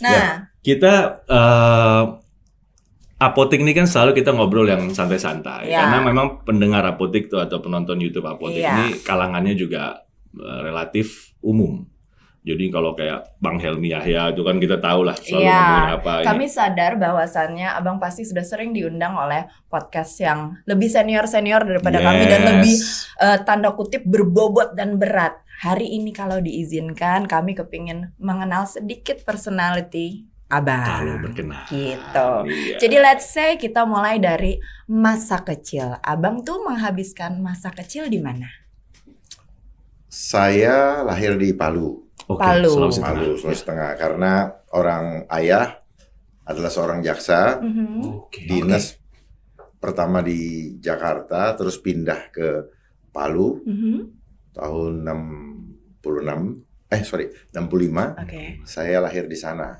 Nah, Kita Apotik ini kan selalu kita ngobrol yang santai-santai Ya. karena memang pendengar Apotik tuh atau penonton YouTube Apotik Iya. ini kalangannya juga relatif umum. Jadi kalau kayak Bang Helmi Yahya itu kan kita tahu lah selalu ngomongin apa kami ini. sadar bahwasannya Abang pasti sudah sering diundang oleh podcast yang lebih senior-senior daripada kami dan lebih tanda kutip berbobot dan berat. Hari ini kalau diizinkan kami kepingin mengenal sedikit personality Abang. Kalau berkenan. Gitu. Iya. Jadi let's say kita mulai dari masa kecil. Abang tuh menghabiskan masa kecil di mana? Saya lahir di Palu, Oke, Palu. Sulawesi Tengah. Palu, Sulawesi Tengah. Karena orang ayah adalah seorang jaksa, Oke. dinas pertama di Jakarta, terus pindah ke Palu tahun 65. Oke. Saya lahir di sana.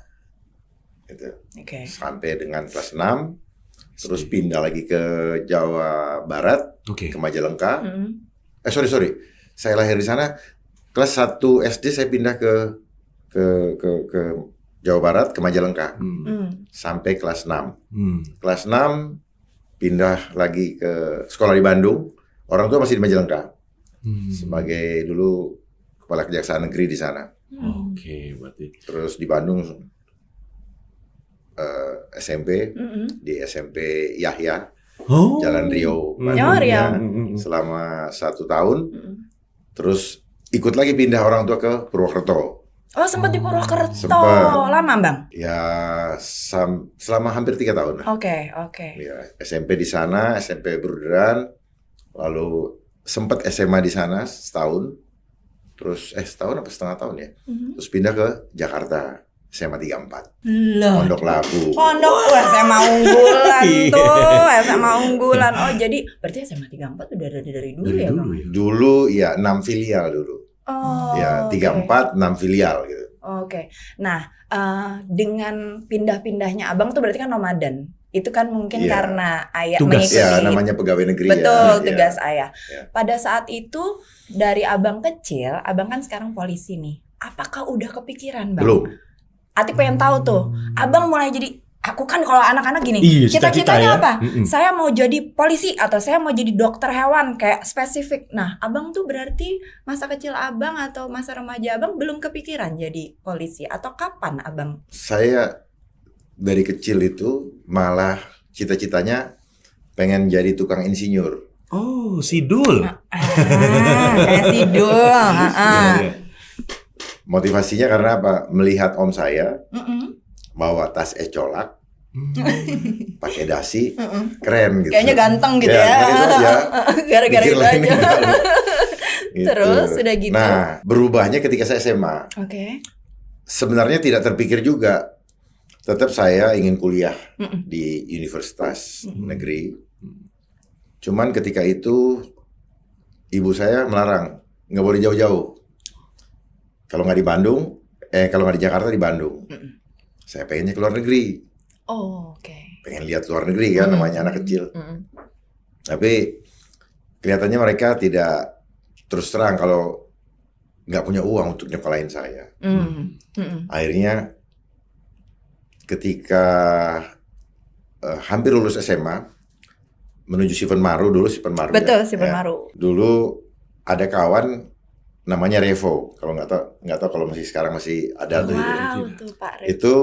Gitu. Oke. Sampai dengan kelas 6, terus pindah lagi ke Jawa Barat, Oke. ke Majalengka. Sorry. Saya lahir di sana. Kelas 1 SD saya pindah ke Jawa Barat, ke Majalengka. Sampai kelas 6. Kelas 6 pindah lagi ke sekolah di Bandung. Orang tua masih di Majalengka. Sebagai dulu kepala kejaksaan negeri di sana. Oke, berarti. Terus di Bandung SMP, di SMP Yahya, Jalan Riau, Bandung, Riau. selama 1 tahun. Terus ikut lagi pindah orang tua ke Purwokerto. Oh, sempat di Purwokerto. Sempat. Lama, Bang? Ya selama hampir 3 tahun. Oke. Ya, SMP di sana, SMP Bruderan, lalu sempat SMA di sana setahun. Terus setahun apa setengah tahun ya. Terus pindah ke Jakarta, SMA 34. Loh. Pondok Labu. SMA unggulan tuh, SMA unggulan. Oh, jadi berarti SMA 34 udah dari dulu ya, Bang? Dulu ya 6 filial dulu. Oh. Ya 34, 6 filial gitu. Oke. Nah, dengan pindah-pindahnya Abang tuh berarti kan nomaden. Itu kan mungkin Iya. karena ayah Tugas. mengikuti. Ya namanya pegawai negeri. Betul, ya. tugas ayah. Ya. Pada saat itu dari Abang kecil, Abang kan sekarang polisi nih. Apakah udah kepikiran, Bang? Belum. Atik pengen tahu tuh. Abang mulai jadi, aku kan kalau anak-anak gini, Iya, cita-citanya cita-cita ya. apa? Saya mau jadi polisi atau saya mau jadi dokter hewan, kayak spesifik. Nah, Abang tuh berarti masa kecil Abang atau masa remaja Abang belum kepikiran jadi polisi atau kapan Abang? Saya dari kecil itu malah cita-citanya pengen jadi tukang insinyur. Oh, Sidul. Kayak Sidul. Iya. Motivasinya karena apa? Melihat om saya bawa tas colak, pakai dasi, keren gitu. Kayaknya ganteng gitu ya. Kan itu aja. Gara-gara Pikir itu lain aja. enggak. Gitu. Terus udah gitu. Nah, berubahnya ketika saya SMA. Oke. Sebenarnya tidak terpikir juga. Tetap saya ingin kuliah di universitas negeri. Cuman ketika itu ibu saya melarang, nggak boleh jauh-jauh. Kalau nggak di Bandung, kalau nggak di Jakarta di Bandung. Saya pengennya keluar negeri, Oh, oke. pengen lihat luar negeri kan, namanya anak kecil. Tapi kelihatannya mereka tidak terus terang kalau nggak punya uang untuk nyekolahin saya. Akhirnya ketika hampir lulus SMA, menuju Sipen Maru dulu, Sipen Maru. Betul, ya. Sipen Ya. Maru. Dulu ada kawan namanya Revo, kalau nggak tahu kalau masih sekarang masih ada tuh. Wow, tuh Pak Rep. Itu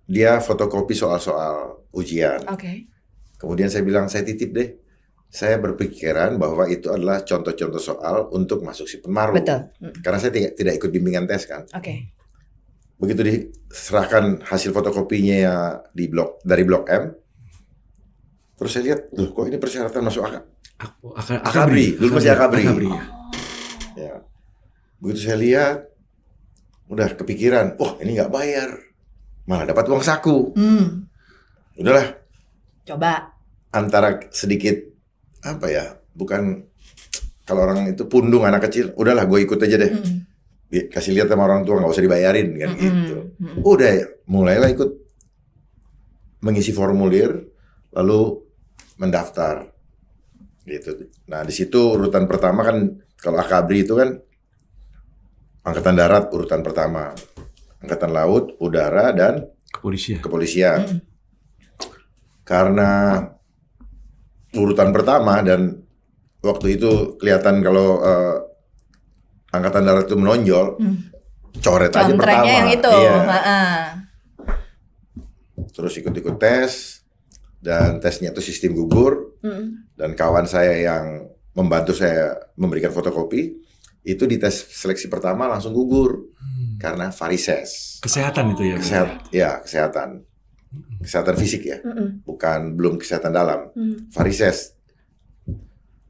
dia fotokopi soal-soal ujian. Oke. Kemudian saya bilang, saya titip deh. Saya berpikiran bahwa itu adalah contoh-contoh soal untuk masuk Sipen Maru. Betul. Karena saya tidak ikut bimbingan tes kan. Oke. Begitu diserahkan hasil fotokopinya ya dari blok M, terus saya lihat, loh kok ini persyaratan masuk Akabri. Dulu masih Akabri. Ya. Begitu saya lihat, udah kepikiran, ini nggak bayar, malah dapat uang saku. Udahlah, Coba. antara sedikit apa ya, bukan kalau orang itu pundung anak kecil, udahlah gue ikut aja deh. Kasih lihat sama orang tua, nggak usah dibayarin kan gitu. Udah, mulailah ikut mengisi formulir, lalu mendaftar gitu. Nah di situ urutan pertama kan, kalau Akabri itu kan Angkatan Darat urutan pertama, Angkatan Laut, Udara, dan Kepolisian. Karena urutan pertama dan waktu itu kelihatan kalau Angkatan Darat itu menonjol, coret aja pertama. Yang itu. Iya. Heeh. Terus ikut-ikut tes, dan tesnya itu sistem gugur. Dan kawan saya yang membantu saya memberikan fotokopi, itu di tes seleksi pertama langsung gugur karena varises. Kesehatan itu ya? Kesehatan. Kesehatan fisik ya, belum kesehatan dalam. Varises.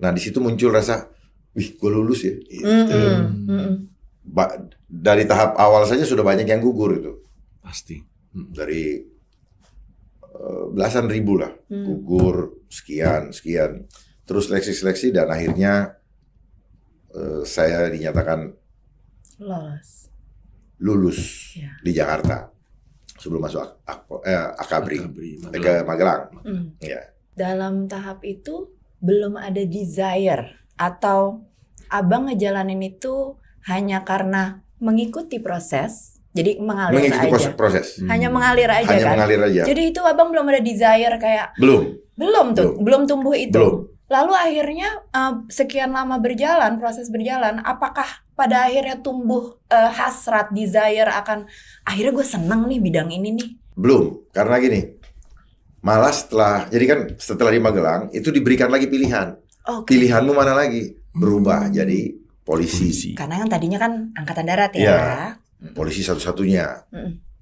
Nah di situ muncul rasa, wih, gue lulus ya. Gitu. Dari tahap awal saja sudah banyak yang gugur itu. Pasti. Dari belasan ribu lah, gugur sekian. Terus seleksi dan akhirnya saya dinyatakan lulus di Jakarta. Sebelum masuk Akabri ke Magelang. Ya. Dalam tahap itu belum ada desire atau abang ngejalanin itu hanya karena mengikuti proses, jadi mengalir aja. Proses. Hanya mengalir aja kan. Mengalir aja. Jadi itu abang belum ada desire kayak belum tumbuh itu. Belum. Lalu akhirnya sekian lama proses berjalan, apakah pada akhirnya tumbuh hasrat, desire akan akhirnya gue seneng nih bidang ini nih? Belum, karena gini, malah setelah di Magelang itu diberikan lagi pilihan. Pilihanmu mana lagi? Berubah jadi polisi. Karena yang tadinya kan Angkatan Darat ya. Iya, polisi satu-satunya.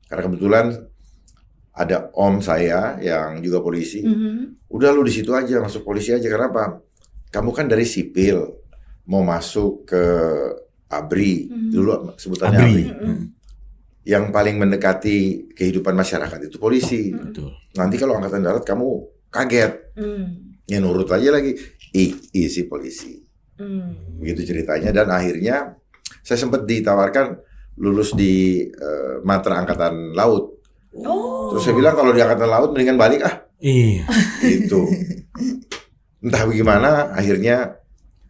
Karena kebetulan ada om saya yang juga polisi. Udah lu di situ aja, masuk polisi aja. Kenapa? Kamu kan dari sipil mau masuk ke ABRI, dulu sebutannya ABRI. Yang paling mendekati kehidupan masyarakat itu polisi. Nanti kalau Angkatan Darat kamu kaget. Ya nurut aja lagi. Isi polisi. Begitu ceritanya, dan akhirnya saya sempat ditawarkan lulus di Matra Angkatan Laut. Terus saya bilang kalau di Angkatan Laut mendingan balik Iya. Gitu. Entah bagaimana akhirnya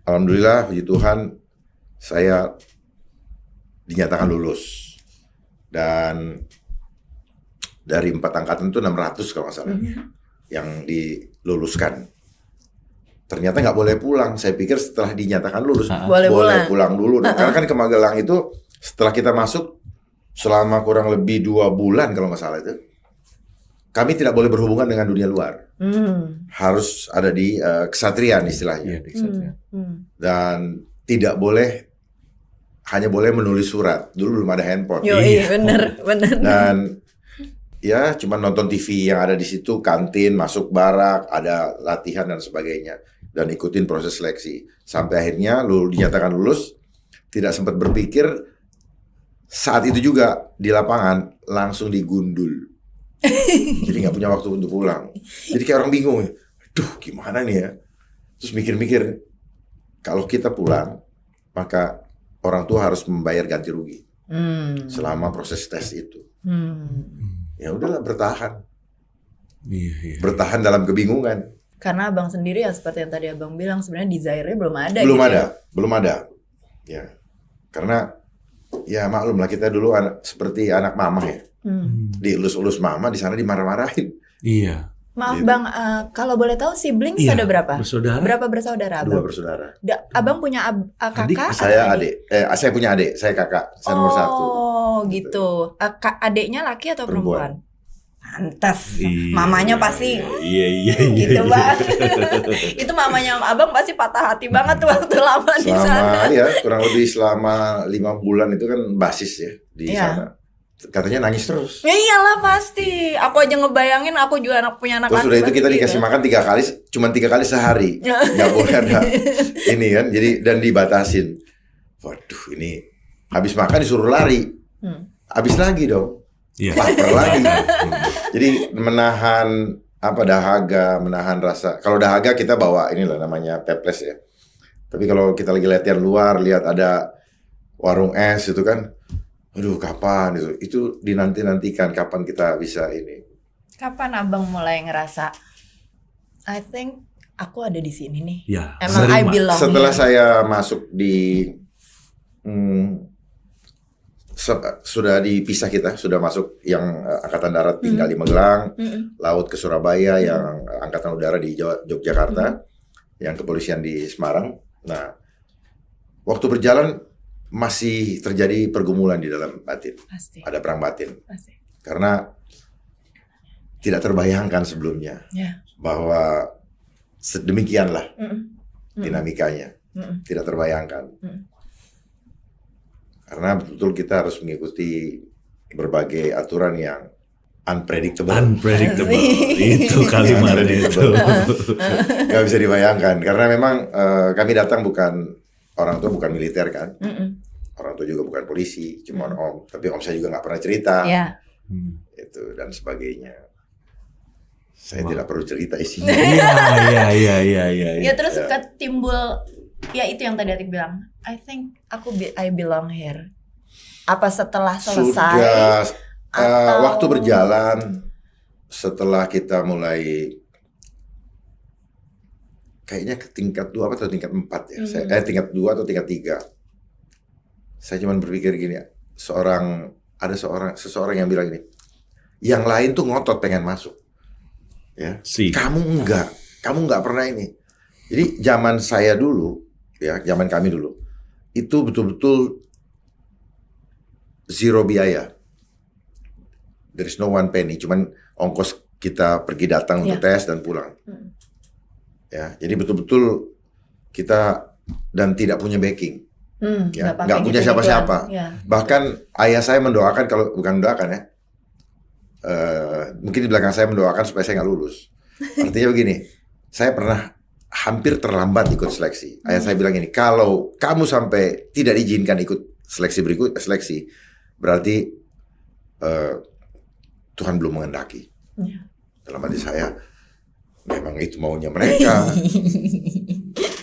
alhamdulillah puji Tuhan saya dinyatakan lulus. Dan dari 4 angkatan itu 600 kalau nggak salah yang diluluskan. Ternyata nggak boleh pulang. Saya pikir setelah dinyatakan lulus boleh pulang dulu. Karena kan ke Magelang itu setelah kita masuk selama kurang lebih 2 bulan kalau nggak salah itu, kami tidak boleh berhubungan dengan dunia luar. Harus ada di kesatrian istilahnya. Dan tidak boleh, hanya boleh menulis surat. Dulu belum ada handphone. Iya, bener. Dan ya cuma nonton TV yang ada di situ, kantin, masuk barak, ada latihan dan sebagainya, dan ikutin proses seleksi sampai akhirnya dinyatakan lulus. Tidak sempat berpikir saat itu juga di lapangan langsung digundul. Jadi nggak punya waktu untuk pulang. Jadi kayak orang bingung, duh gimana nih ya. Terus mikir-mikir, kalau kita pulang maka orang tua harus membayar ganti rugi selama proses tes itu. Ya udahlah, bertahan. Bertahan dalam kebingungan. Karena abang sendiri ya seperti yang tadi abang bilang, sebenarnya desire-nya belum ada. Belum ada. Ya, karena ya maklum lah, kita dulu seperti anak mama ya. Dielus-elus mama, di sana dimarah-marahin. Iya. Maaf gitu. Bang, kalau boleh tahu siblings ada berapa? Berapa bersaudara abang? 2 bersaudara. Abang punya kakak? Saya adik. Saya punya adik, saya kakak. Saya nomor 1. Oh gitu. Adiknya laki atau perempuan? Pantas. Iya, Mamanya pasti. Iya. Gitu Bang. Itu mamanya abang pasti patah hati banget tuh waktu lama di sana. Ya, kurang lebih selama 5 bulan itu kan basis ya di sana. Katanya nangis terus. Ya iyalah pasti. Aku aja ngebayangin, aku juga punya anak. Terus udah itu kita dikasih makan 3 kali, cuma 3 kali sehari. Nggak boleh ada ini kan. Jadi dan dibatasin. Waduh, ini habis makan disuruh lari. Habis lagi dong. Lapar lagi. Jadi menahan dahaga, menahan rasa. Kalau dahaga kita bawa inilah namanya pepes ya. Tapi kalau kita lagi latihan luar, lihat ada warung es itu kan, aduh kapan itu dinanti-nantikan kapan kita bisa ini. Kapan abang mulai ngerasa I think aku ada di sini nih. Ya, emang I belong. Setelah saya masuk di sudah dipisah kita, sudah masuk yang Angkatan Darat tinggal di Magelang, laut ke Surabaya, yang Angkatan Udara di Yogyakarta, yang kepolisian di Semarang. Nah, waktu berjalan masih terjadi pergumulan di dalam batin. Pasti. Ada perang batin. Pasti. Karena tidak terbayangkan sebelumnya bahwa sedemikianlah dinamikanya. Tidak terbayangkan. Karena betul-betul kita harus mengikuti berbagai aturan yang unpredictable. Unpredictable. Itu kalimat itu. Gak bisa dibayangkan. Karena memang kami datang bukan, orang tua bukan militer kan. Orang tua juga bukan polisi, cuma om. Tapi om saya juga gak pernah cerita. Itu dan sebagainya. Saya tidak perlu cerita isinya. Iya. Ya terus timbul, ya itu yang tadi Atik bilang, I think I belong here. Apa setelah selesai? Sudah waktu berjalan, setelah kita mulai kayaknya ke tingkat 2 atau tingkat 4 ya. Saya tingkat 2 atau tingkat 3. Saya cuma berpikir gini, seseorang yang bilang gini, yang lain tuh ngotot pengen masuk. Ya. Kamu enggak pernah ini. Jadi zaman saya dulu, ya, zaman kami dulu, itu betul-betul zero biaya. There is no one penny, cuman ongkos kita pergi datang untuk tes dan pulang. Ya, jadi betul-betul kita dan tidak punya backing. Ya, nggak punya siapa-siapa. Bahkan ayah saya mendoakan, kalau bukan mendoakan ya, mungkin di belakang saya mendoakan supaya saya nggak lulus. Artinya begini, saya pernah hampir terlambat ikut seleksi. Ayah saya bilang gini, kalau kamu sampai tidak diizinkan ikut seleksi berarti Tuhan belum menghendaki. Dalam hati saya, memang itu maunya mereka.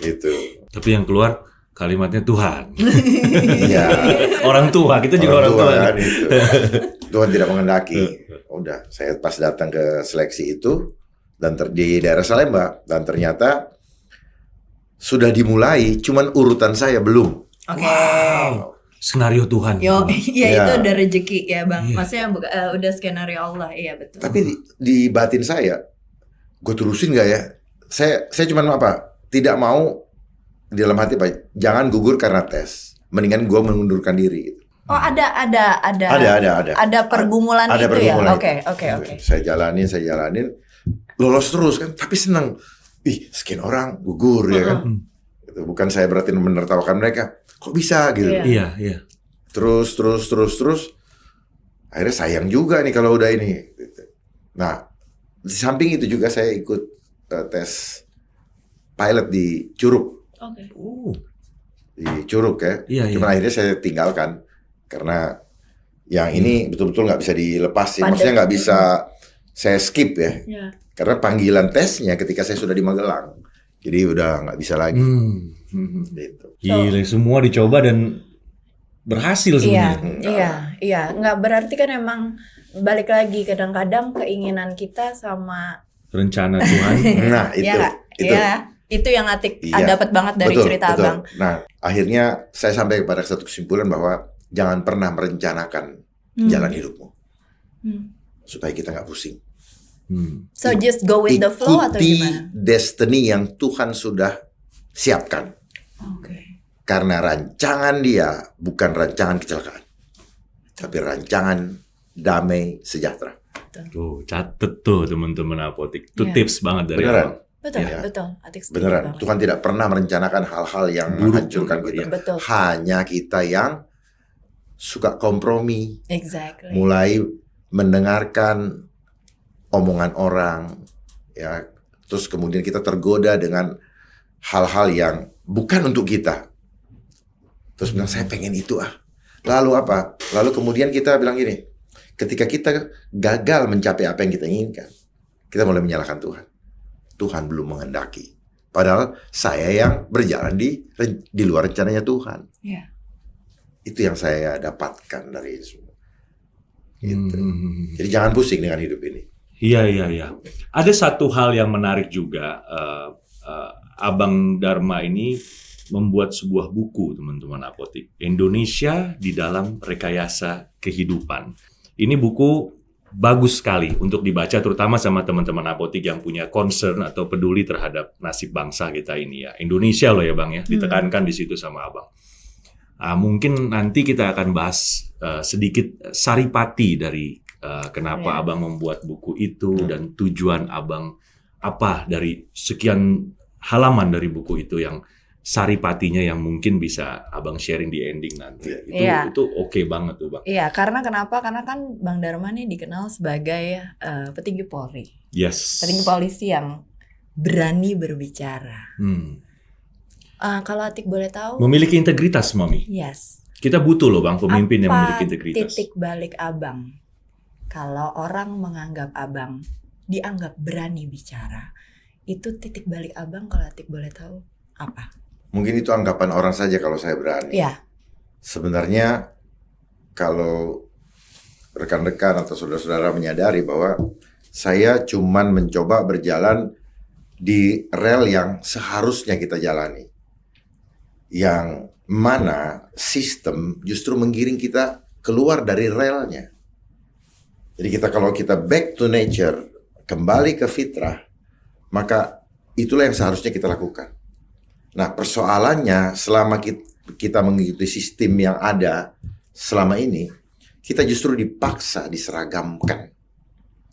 Gitu. Tapi yang keluar kalimatnya Tuhan. Iya. Orang tua, kita juga orang tua. Kan, itu. Tuhan tidak menghendaki. Udah, saya pas datang ke seleksi itu dan di daerah Salemba, dan ternyata sudah dimulai, cuman urutan saya belum. Wow. Skenario Tuhan. Itu udah rezeki ya Bang. Maksudnya udah skenario Allah, iya betul. Tapi di batin saya, gue terusin nggak ya? Saya cuman tidak mau di dalam hati Pak, jangan gugur karena tes. Mendingan gue mengundurkan diri. Oh ada pergumulan ada itu pergumulan ya. Oke. Saya jalanin, lolos terus kan. Tapi senang. Sekian orang gugur ya kan. Gitu. Bukan saya berarti menertawakan mereka. Kok bisa gitu? Iya. Terus. Akhirnya sayang juga nih kalau udah ini. Gitu. Nah, di samping itu juga saya ikut tes pilot di Curug. Di Curug ya. Cuma akhirnya saya tinggalkan karena yang ini betul-betul nggak bisa dilepasin. Maksudnya nggak bisa saya skip ya. Karena panggilan tesnya ketika saya sudah di Magelang. Jadi udah nggak bisa lagi. Gitu. Gila, semua dicoba dan berhasil sebenarnya. Iya. Nggak berarti kan emang balik lagi kadang-kadang keinginan kita sama rencana Tuhan. Nah itu. Itu yang Atik dapat banget dari cerita betul. Abang. Nah, akhirnya saya sampai kepada satu kesimpulan bahwa jangan pernah merencanakan jalan hidupmu. Supaya kita nggak pusing. So just go with the flow atau gimana? Ikuti destiny yang Tuhan sudah siapkan. Karena rancangan Dia bukan rancangan kecelakaan. Tapi rancangan damai sejahtera. Tuh, catet tuh teman-teman Apotik. Itu tips banget dari Beneran. Betul. Atik beneran. Tuhan tidak pernah merencanakan hal-hal yang menghancurkan kita. Betul. Hanya kita yang suka kompromi. Exactly. Mulai mendengarkan omongan orang, ya. Terus kemudian kita tergoda dengan hal-hal yang bukan untuk kita. Terus bilang saya pengen itu Lalu apa? Lalu kemudian kita bilang gini, ketika kita gagal mencapai apa yang kita inginkan, kita mulai menyalahkan Tuhan. Tuhan belum menghendaki. Padahal saya yang berjalan di luar rencananya Tuhan. Itu yang saya dapatkan dari semua. Gitu. Jadi jangan pusing dengan hidup ini. Iya. Ada satu hal yang menarik juga, Abang Dharma ini membuat sebuah buku, teman-teman Apotik. Indonesia di dalam Rekayasa Kehidupan. Ini buku bagus sekali untuk dibaca, terutama sama teman-teman Apotik yang punya concern atau peduli terhadap nasib bangsa kita ini ya. Indonesia loh ya Bang ya, ditekankan di situ sama Abang. Mungkin nanti kita akan bahas sedikit saripati dari kenapa Abang membuat buku itu dan tujuan Abang apa dari sekian halaman dari buku itu yang saripatinya yang mungkin bisa Abang sharing di ending nanti. Itu oke banget tuh Bang. Iya, karena kenapa? Karena kan Bang Dharma nih dikenal sebagai petinggi Polri. Yes. Petinggi polisi yang berani berbicara. Kalau Atik boleh tahu, memiliki integritas, Mami. Yes. Kita butuh loh Bang pemimpin yang memiliki integritas. Titik balik Abang kalau orang menganggap Abang dianggap berani bicara, itu titik balik Abang kalau Atik boleh tahu apa? Mungkin itu anggapan orang saja kalau saya berani. Iya. Sebenarnya kalau rekan-rekan atau saudara-saudara menyadari bahwa saya cuman mencoba berjalan di rel yang seharusnya kita jalani. Yang mana sistem justru menggiring kita keluar dari relnya. Jadi kalau kita back to nature, kembali ke fitrah, maka itulah yang seharusnya kita lakukan. Nah, persoalannya selama kita mengikuti sistem yang ada selama ini, kita justru dipaksa diseragamkan.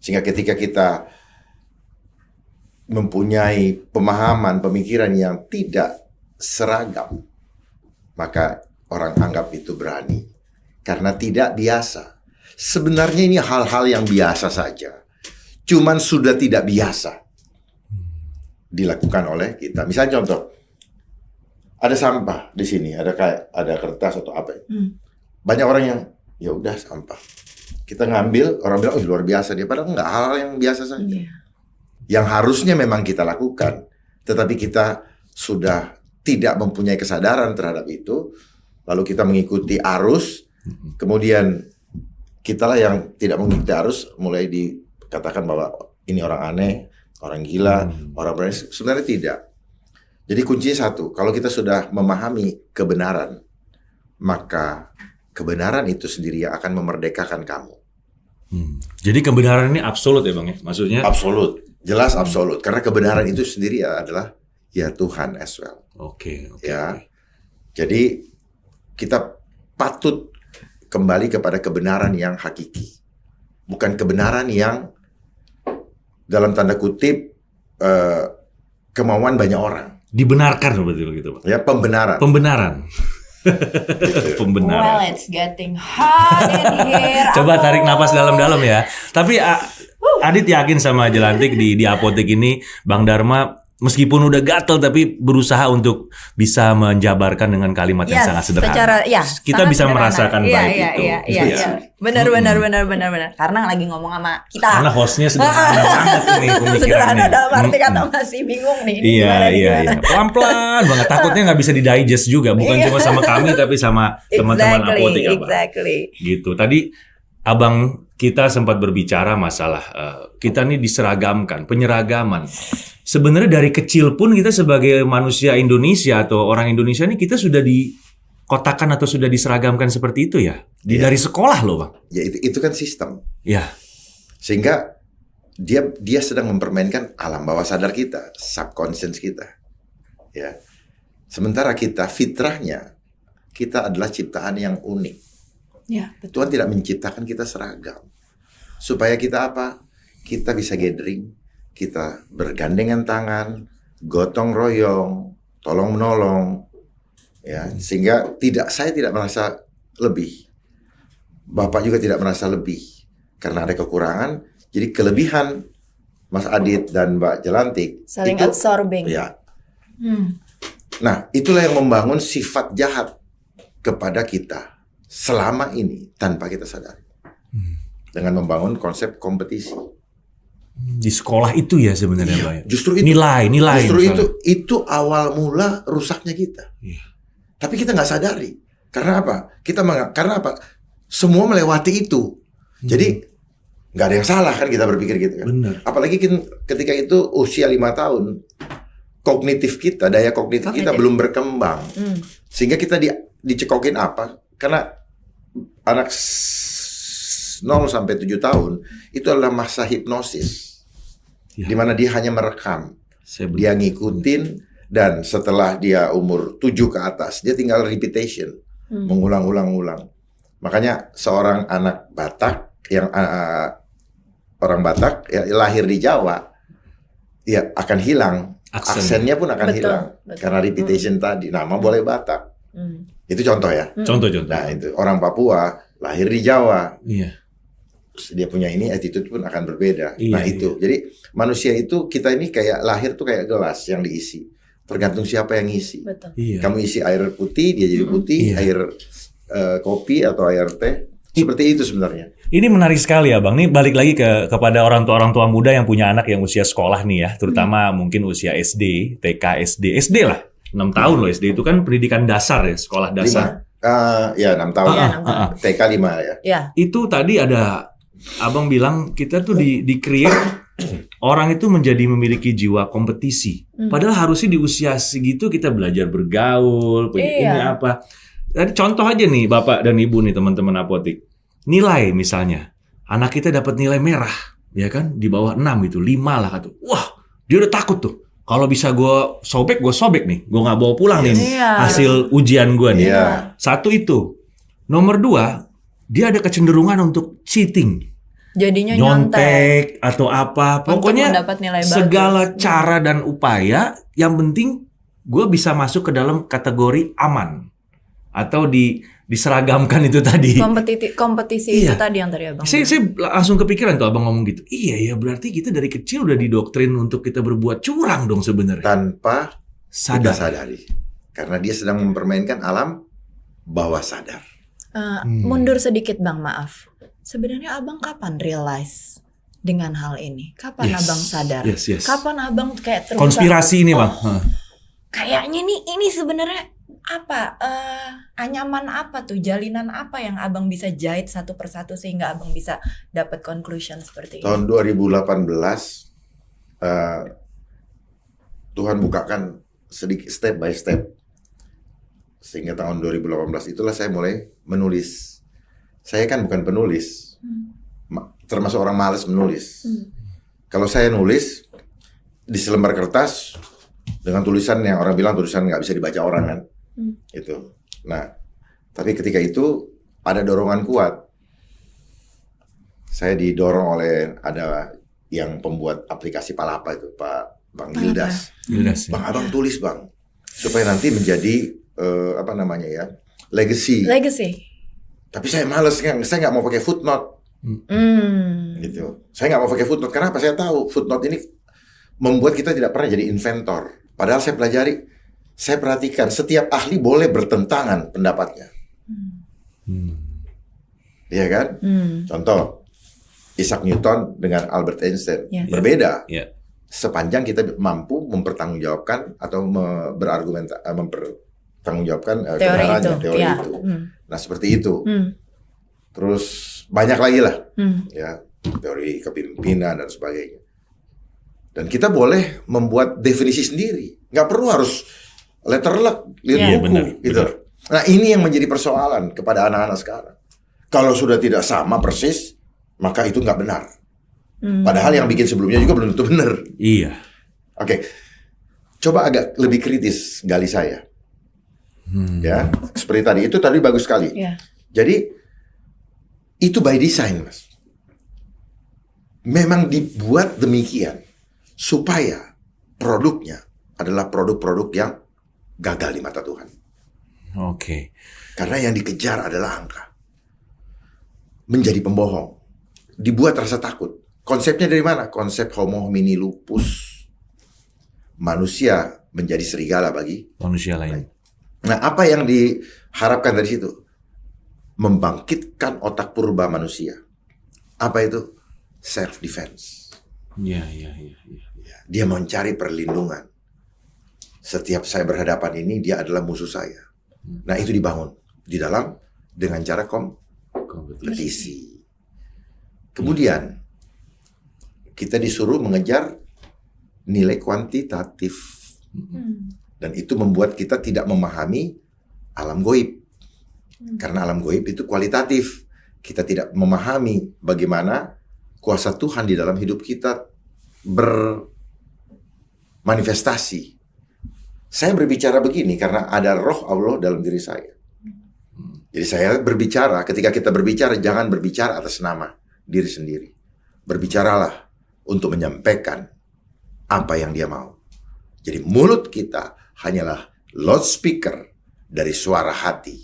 Sehingga ketika kita mempunyai pemahaman, pemikiran yang tidak seragam, maka orang anggap itu berani. Karena tidak biasa. Sebenarnya ini hal-hal yang biasa saja. Cuman sudah tidak biasa dilakukan oleh kita. Misalnya contoh, ada sampah di sini, ada kertas atau apa. Banyak orang yang ya udah sampah. Kita ngambil, orang bilang oh luar biasa dia, padahal enggak, hal-hal yang biasa saja. Yang harusnya memang kita lakukan, tetapi kita sudah tidak mempunyai kesadaran terhadap itu, lalu kita mengikuti arus, kemudian kitalah yang tidak mengikuti arus, mulai dikatakan bahwa ini orang aneh, orang gila, orang berani. Sebenarnya tidak. Jadi kuncinya satu, kalau kita sudah memahami kebenaran, maka kebenaran itu sendiri yang akan memerdekakan kamu. Jadi kebenaran ini absolut ya Bang ya? Maksudnya? Absolut, jelas absolut. Karena kebenaran itu sendiri adalah ya Tuhan as well. Oke. Ya, jadi kita patut kembali kepada kebenaran yang hakiki, bukan kebenaran yang dalam tanda kutip kemauan banyak orang. Dibenarkan betul gitu Pak. Ya, pembenaran. Pembenaran. Well, it's getting hot in here. Coba tarik napas dalam-dalam ya. Tapi Adit yakin sama Jelantik di Apotik ini Bang Dharma meskipun udah gatel tapi berusaha untuk bisa menjabarkan dengan kalimat yang sangat sederhana. Kita bisa merasakan vibe itu. Iya. Benar. Karena lagi ngomong sama kita. Karena hostnya sederhana banget nih pemikirannya. Sederhana dalam arti kata masih bingung nih. Iya. Pelan-pelan banget. Takutnya nggak bisa di-digest juga. Bukan cuma sama kami tapi sama teman-teman Apotik. Gitu. Tadi Abang kita sempat berbicara masalah kita nih diseragamkan, penyeragaman. Sebenarnya dari kecil pun kita sebagai manusia Indonesia atau orang Indonesia ini kita sudah dikotakan atau sudah diseragamkan seperti itu ya. Dari sekolah loh Bang. Ya itu kan sistem. Ya. Sehingga dia sedang mempermainkan alam bawah sadar kita, subconscious kita. Ya. Sementara kita fitrahnya kita adalah ciptaan yang unik. Ya, betul. Tuhan tidak menciptakan kita seragam. Supaya kita apa? Kita bisa gathering, kita bergandengan tangan, gotong royong, tolong menolong, ya, sehingga saya tidak merasa lebih, Bapak juga tidak merasa lebih, karena ada kekurangan. Jadi kelebihan Mas Adit dan Mbak Jelantik saling absorbing. Ya. Nah, itulah yang membangun sifat jahat kepada kita selama ini tanpa kita sadari, dengan membangun konsep kompetisi. Di sekolah itu ya sebenarnya Pak. Justru itu nilai. Justru itu awal mula rusaknya kita. Tapi kita nggak sadari. Karena apa? Karena apa? Semua melewati itu. Jadi nggak ada yang salah kan kita berpikir gitu kan. Benar. Apalagi ketika itu usia 5 tahun. daya kognitif kita belum berkembang. Sehingga kita dicekokin apa? Karena anak 0 sampai 7 tahun itu adalah masa hipnosis. Di mana dia hanya merekam. Dia ngikutin, dan setelah dia umur 7 ke atas, dia tinggal repetition, mengulang-ulang. Makanya seorang anak Batak yang orang Batak ya, lahir di Jawa, ya akan hilang. Aksennya pun akan hilang karena repetition tadi. Nama boleh Batak. Itu contoh ya. Contoh. Nah itu orang Papua lahir di Jawa. Iya. Dia punya ini, attitude pun akan berbeda. Iya, nah itu. iya. Jadi manusia itu, kita ini kayak lahir tuh kayak gelas yang diisi. Tergantung siapa yang ngisi. Betul. Iya. Kamu isi air putih, dia jadi putih. Iya. Air kopi atau air teh. Seperti itu sebenarnya. Ini menarik sekali ya Bang. Ini balik lagi kepada orang tua muda yang punya anak yang usia sekolah nih ya. Terutama mungkin usia SD, TK, SD lah. 6 tahun loh SD itu kan pendidikan dasar ya, sekolah dasar. 6 tahun. Iya, 6 tahun. TK 5 ya. Ya. Itu tadi ada Abang bilang kita tuh di-create orang itu menjadi memiliki jiwa kompetisi. Padahal harusnya di usia segitu kita belajar bergaul, punya ini apa. Tadi contoh aja nih Bapak dan Ibu nih teman-teman apotik. Nilai misalnya, anak kita dapat nilai merah, ya kan? Di bawah 6 itu, 5 lah kata. Wah, dia udah takut tuh. Kalau bisa gue sobek nih. Gue nggak bawa pulang nih hasil ujian gue nih. Satu itu. Nomor 2, dia ada kecenderungan untuk cheating. Jadinya nyontek atau apa. Pokoknya segala cara dan upaya, yang penting gue bisa masuk ke dalam kategori aman. Atau diseragamkan itu tadi. Kompetisi itu tadi yang tadi Abang. Saya langsung kepikiran tuh Abang ngomong gitu. Iya ya, berarti kita dari kecil udah didoktrin untuk kita berbuat curang dong sebenarnya. Tanpa kita sadari. Karena dia sedang mempermainkan alam bawah sadar. Mundur sedikit Bang, maaf. Sebenarnya Abang kapan realize dengan hal ini? Kapan Abang sadar? Kapan Abang kayak terbuka? Konspirasi ini Bang. Kayaknya ini sebenarnya apa? Anyaman apa tuh? Jalinan apa yang Abang bisa jahit satu persatu sehingga Abang bisa dapat conclusion seperti ini? Tahun 2018 Tuhan bukakan sedikit step by step. Sehingga tahun 2018 itulah saya mulai menulis. Saya kan bukan penulis, termasuk orang malas menulis. Kalau saya nulis di selembar kertas dengan tulisan yang orang bilang tulisan nggak bisa dibaca orang kan, itu. Nah, tapi ketika itu ada dorongan kuat. Saya didorong oleh ada yang pembuat aplikasi Palapa itu, Pak Bang Gildas. Bang, Abang tulis Bang, supaya nanti menjadi legacy. Tapi saya males kan, saya nggak mau pakai footnote. Gitu. Saya nggak mau pakai footnote. Kenapa? Saya tahu footnote ini membuat kita tidak pernah jadi inventor. Padahal saya pelajari, saya perhatikan setiap ahli boleh bertentangan pendapatnya. Iya kan? Contoh, Isaac Newton dengan Albert Einstein berbeda. Sepanjang kita mampu mempertanggungjawabkan atau mempertanggungjawabkan kebenarannya, teori itu. Nah seperti itu. Terus banyak lagi lah, ya teori kepemimpinan dan sebagainya. Dan kita boleh membuat definisi sendiri, nggak perlu harus letterlek lihat buku, gitu. Nah ini yang menjadi persoalan kepada anak-anak sekarang. Kalau sudah tidak sama persis, maka itu nggak benar. Padahal yang bikin sebelumnya juga belum tentu benar. Iya. Oke, coba agak lebih kritis gali saya. Ya, seperti tadi itu tadi bagus sekali. Jadi itu by design, Mas. Memang dibuat demikian supaya produknya adalah produk-produk yang gagal di mata Tuhan. Oke. Karena yang dikejar adalah angka. Menjadi pembohong. Dibuat rasa takut. Konsepnya dari mana? Konsep homo homini lupus. Manusia menjadi serigala bagi manusia lain. Nah, apa yang diharapkan dari situ? Membangkitkan otak purba manusia. Apa itu? Self defense. Iya. Dia mencari perlindungan. Setiap saya berhadapan ini, dia adalah musuh saya. Nah, itu dibangun di dalam dengan cara kompetisi. Kemudian kita disuruh mengejar nilai kuantitatif. Dan itu membuat kita tidak memahami alam goib. Karena alam goib itu kualitatif. Kita tidak memahami bagaimana kuasa Tuhan di dalam hidup kita bermanifestasi. Saya berbicara begini karena ada roh Allah dalam diri saya. Jadi saya berbicara, ketika kita berbicara, jangan berbicara atas nama diri sendiri. Berbicaralah untuk menyampaikan apa yang dia mau. Jadi mulut kita hanyalah loudspeaker dari suara hati.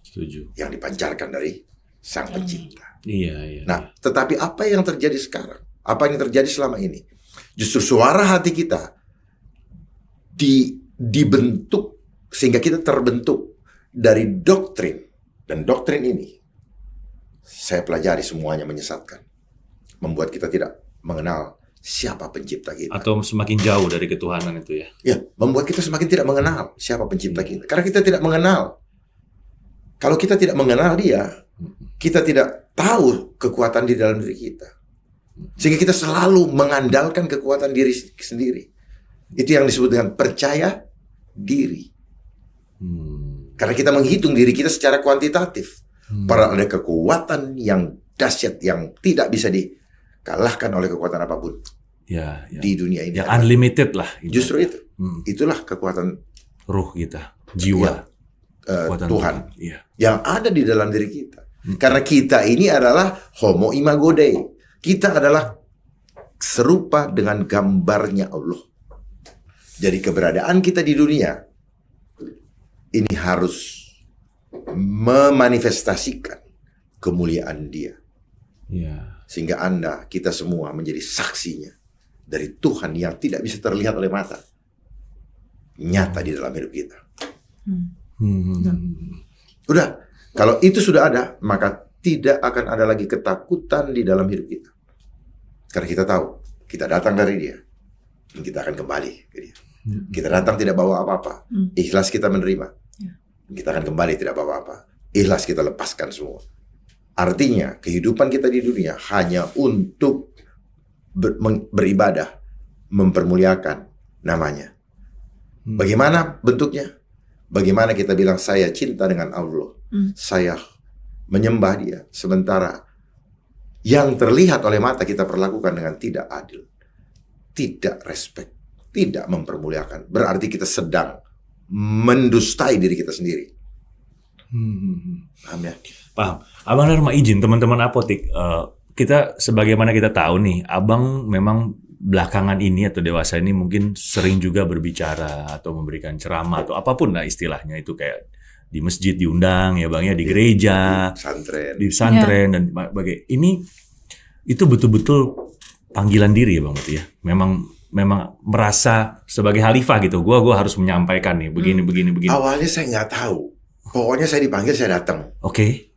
Setuju. Yang dipancarkan dari Sang Pencipta. Iya. Nah, tetapi apa yang terjadi sekarang? Apa yang terjadi selama ini? Justru suara hati kita dibentuk sehingga kita terbentuk dari doktrin. Dan doktrin ini saya pelajari semuanya menyesatkan. Membuat kita tidak mengenal siapa pencipta kita. Atau semakin jauh dari ketuhanan itu ya. Ya, membuat kita semakin tidak mengenal siapa pencipta kita. Karena kita tidak mengenal. Kalau kita tidak mengenal dia, kita tidak tahu kekuatan di dalam diri kita. Sehingga kita selalu mengandalkan kekuatan diri sendiri. Itu yang disebut dengan percaya diri. Karena kita menghitung diri kita secara kuantitatif. Padahal ada kekuatan yang dahsyat yang tidak bisa dikalahkan oleh kekuatan apapun. Ya. Di dunia ini. Yang unlimited lah. Justru itu. Itulah kekuatan ruh kita, jiwa. Tuhan iya. Yang ada di dalam diri kita. Karena kita ini adalah homo imago Dei. Kita adalah serupa dengan gambarnya Allah. Jadi keberadaan kita di dunia ini harus memanifestasikan kemuliaan Dia. Iya. Sehingga kita semua menjadi saksinya dari Tuhan yang tidak bisa terlihat oleh mata. Nyata di dalam hidup kita. Udah, kalau itu sudah ada, maka tidak akan ada lagi ketakutan di dalam hidup kita. Karena kita tahu, kita datang dari Dia, dan kita akan kembali ke Dia. Kita datang tidak bawa apa-apa, ikhlas kita menerima. Kita akan kembali tidak bawa apa, ikhlas kita lepaskan semua. Artinya, kehidupan kita di dunia hanya untuk beribadah, mempermuliakan namanya. Bagaimana bentuknya? Bagaimana kita bilang saya cinta dengan Allah, saya menyembah Dia, sementara yang terlihat oleh mata kita perlakukan dengan tidak adil, tidak respect, tidak mempermuliakan. Berarti kita sedang mendustai diri kita sendiri. Paham ya? Paham. Abang Dharma izin teman-teman apotik, kita sebagaimana kita tahu nih, Abang memang belakangan ini atau dewasa ini mungkin sering juga berbicara atau memberikan ceramah atau apapun lah istilahnya, itu kayak di masjid diundang ya Bang ya, di gereja, di pesantren dan bagai ini itu betul-betul panggilan diri ya Bang itu ya. Memang merasa sebagai khalifah gitu. Gua harus menyampaikan nih begini. Awalnya saya nggak tahu. Pokoknya saya dipanggil, saya datang. Oke.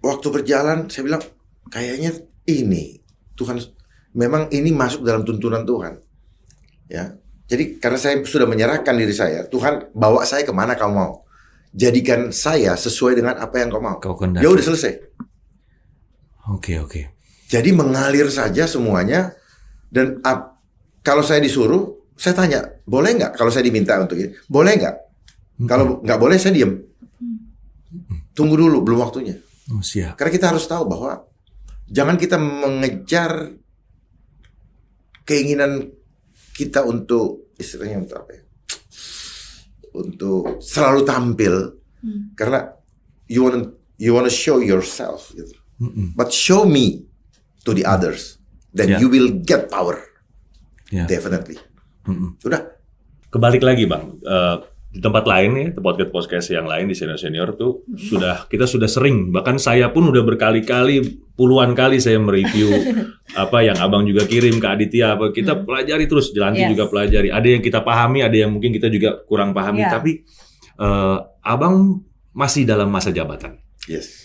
Waktu berjalan saya bilang kayaknya ini Tuhan, memang ini masuk dalam tuntunan Tuhan, ya. Jadi karena saya sudah menyerahkan diri saya, Tuhan bawa saya kemana kau mau, jadikan saya sesuai dengan apa yang kau mau. Ya udah selesai. Oke. Jadi mengalir saja semuanya. Dan kalau saya disuruh, saya tanya, boleh nggak? Kalau saya diminta untuk ini, boleh nggak? Kalau nggak boleh, saya diam. Tunggu dulu, belum waktunya. Oh, siap. Karena kita harus tahu bahwa jangan kita mengejar keinginan kita untuk istilahnya untuk apa ya? Untuk selalu tampil, karena you wanna show yourself, gitu. But show me to the others, then you will get power, definitely. Udah. Kebalik lagi Bang, di tempat lain nih, podcast yang lain di senior tuh kita sudah sering, bahkan saya pun udah berkali-kali, puluhan kali saya mereview apa yang Abang juga kirim ke Aditya, apa kita pelajari terus, Jelanti juga pelajari. Ada yang kita pahami, ada yang mungkin kita juga kurang pahami, tapi Abang masih dalam masa jabatan. Yes.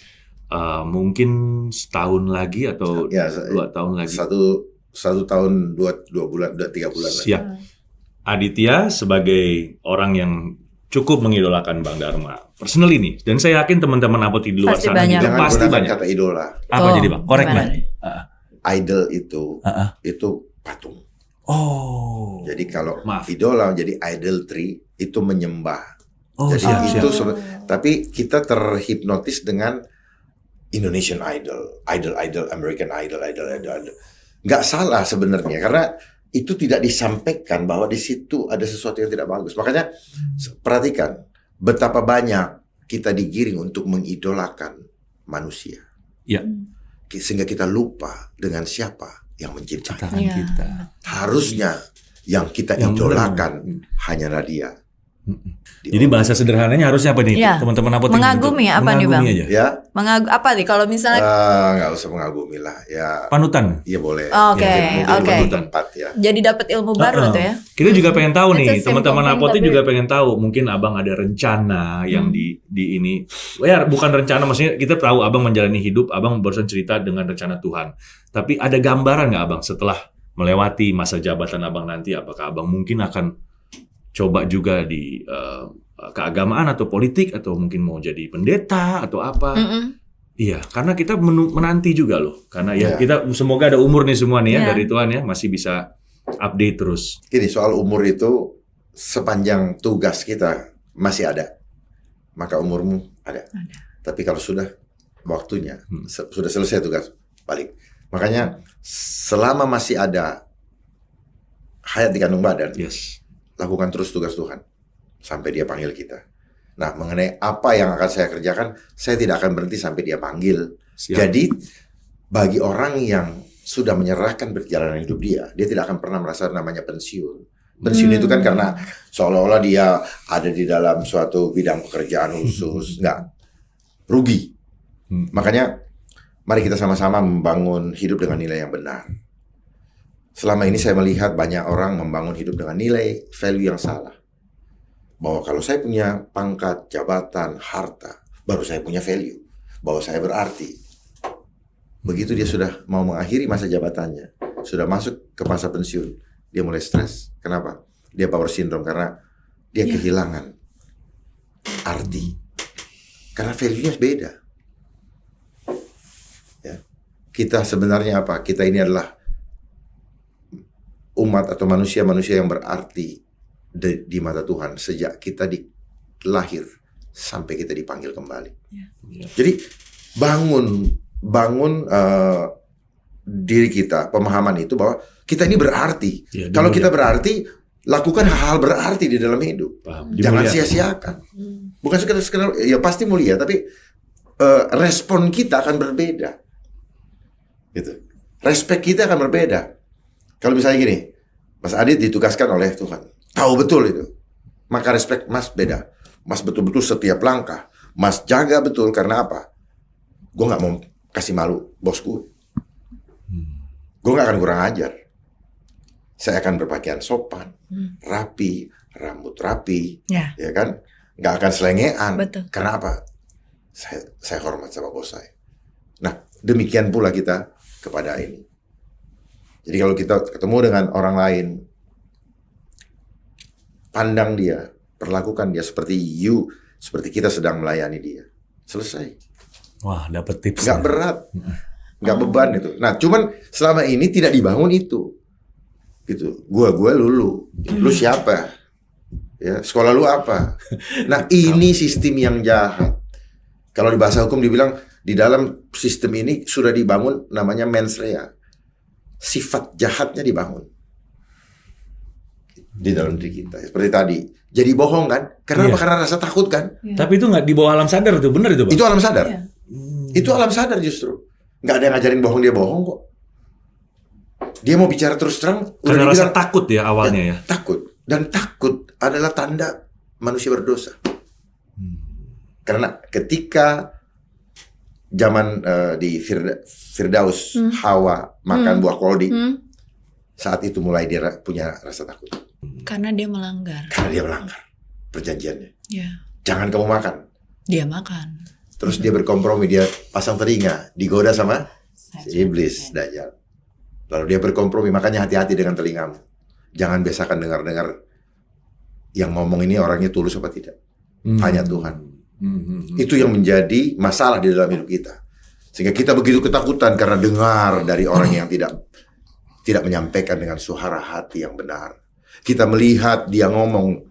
Mungkin setahun lagi atau 2 tahun lagi. Satu tahun 2 bulan, 3 bulan. Siap. Aditya sebagai orang yang cukup mengidolakan Bang Dharma personally nih, dan saya yakin teman-teman apotik di luar pasti sana juga pasti banyak. Kata idola. Apa jadi Bang? Korek Bang. Idol itu patung. Oh. Jadi kalau Maaf. idola jadi idolatry itu menyembah. Oh, Jadi siap. itu tapi kita terhipnotis dengan Indonesian Idol, American Idol. Nggak salah sebenarnya karena itu tidak disampaikan bahwa di situ ada sesuatu yang tidak bagus. Makanya perhatikan betapa banyak kita digiring untuk mengidolakan manusia. Ya. Sehingga kita lupa dengan siapa yang menciptakan. Ciptaan Iya. kita. Harusnya yang kita Yang idolakan hanyalah Dia. Jadi bahasa sederhananya harusnya apa nih, Iya. teman-teman apotek? Mengagumi gitu? apa nih, Bang? Mengagumi aja. Ya, Apa nih kalau misalnya nggak usah mengagumi lah. Ya, Panutan. iya boleh. Oke, Mungkin oke. tempat ya. jadi dapat ilmu baru tuh ya. Kita juga pengen tahu It's a nih, simple teman-teman thing, apotek tapi- juga pengen tahu. Mungkin abang ada rencana yang di ini. Ya bukan rencana, maksudnya kita tahu abang menjalani hidup, abang barusan cerita dengan rencana Tuhan. Tapi ada gambaran nggak abang setelah melewati masa jabatan abang nanti, apakah abang mungkin akan coba juga di keagamaan atau politik atau mungkin mau jadi pendeta atau apa? Iya, karena kita menanti juga loh. Karena ya Iya. kita semoga ada umur nih semua nih ya Iya. dari Tuhan ya, masih bisa update terus. Ini soal umur itu sepanjang tugas kita masih ada, maka umurmu ada. Tapi kalau sudah waktunya, sudah selesai tugas, balik. Makanya selama masih ada hayat di kandung badan, Yes. lakukan terus tugas Tuhan sampai Dia panggil kita. Nah, mengenai apa yang akan saya kerjakan, saya tidak akan berhenti sampai Dia panggil. Siap. Jadi bagi orang yang sudah menyerahkan perjalanan hidup dia tidak akan pernah merasa namanya pensiun. Pensiun itu kan karena seolah-olah dia ada di dalam suatu bidang pekerjaan khusus, nggak, rugi. Makanya mari kita sama-sama membangun hidup dengan nilai yang benar. Selama ini saya melihat banyak orang membangun hidup dengan nilai value yang salah. Bahwa kalau saya punya pangkat, jabatan, harta, baru saya punya value. Bahwa saya berarti. Begitu dia sudah mau mengakhiri masa jabatannya, sudah masuk ke masa pensiun, dia mulai stres. Kenapa? Dia power syndrome karena dia kehilangan arti. Karena value-nya beda. Ya. Kita sebenarnya apa? Kita ini adalah umat atau manusia-manusia yang berarti di mata Tuhan sejak kita lahir sampai kita dipanggil kembali. Jadi bangun diri kita, pemahaman itu bahwa kita ini berarti. Ya, Kalau kita dimuliakan. berarti, lakukan hal-hal berarti di dalam hidup. Paham. Jangan Dimuliakan. sia-siakan. Bukan sekedar ya pasti mulia, tapi respon kita akan berbeda. Gitu. Respek kita akan berbeda. Kalau misalnya gini, Mas Adit ditugaskan oleh Tuhan, tahu betul itu, maka respek Mas beda. Mas betul-betul setiap langkah, Mas jaga betul karena apa? Gue nggak mau kasih malu bosku. Gue nggak akan kurang ajar. Saya akan berpakaian sopan, rapi, rambut rapi, Ya. ya kan? Nggak akan selengean. Betul. Karena apa? Saya hormat sama bos saya. Nah, demikian pula kita kepada ini. Jadi kalau kita ketemu dengan orang lain, pandang dia, perlakukan dia seperti kita sedang melayani dia. Selesai. Wah, dapat tips. Nggak berat, nggak beban itu. Nah, cuman selama ini tidak dibangun itu. Gitu. Gua lu siapa? Ya, sekolah lu apa? Nah, ini sistem yang jahat. Kalau di bahasa hukum dibilang di dalam sistem ini sudah dibangun namanya mens rea. Sifat jahatnya dibangun di dalam diri kita. Seperti tadi, jadi bohong kan? Kenapa? Iya. Karena rasa takut kan? Tapi itu nggak di bawah alam sadar tuh, benar itu, Bang? Itu alam sadar. Iya. Itu alam sadar justru. Nggak ada yang ngajarin bohong, dia bohong kok. Dia mau bicara terus terang. Karena udah rasa dibilang, takut ya awalnya ya. takut. Dan takut adalah tanda manusia berdosa. Karena ketika zaman di Firdaus, Hawa makan buah koldi, saat itu mulai dia punya rasa takut. Karena dia melanggar. Karena dia melanggar perjanjiannya. Ya. Jangan kamu makan. Dia makan. Terus dia berkompromi, dia pasang telinga, digoda sama si iblis, Dajjal. Lalu dia berkompromi, makanya hati-hati dengan telingamu. Jangan biasakan dengar-dengar yang ngomong ini orangnya tulus apa tidak. Tanya Tuhan. Itu yang menjadi masalah di dalam hidup kita. Sehingga kita begitu ketakutan karena dengar dari orang yang tidak tidak menyampaikan dengan suara hati yang benar. Kita melihat dia ngomong,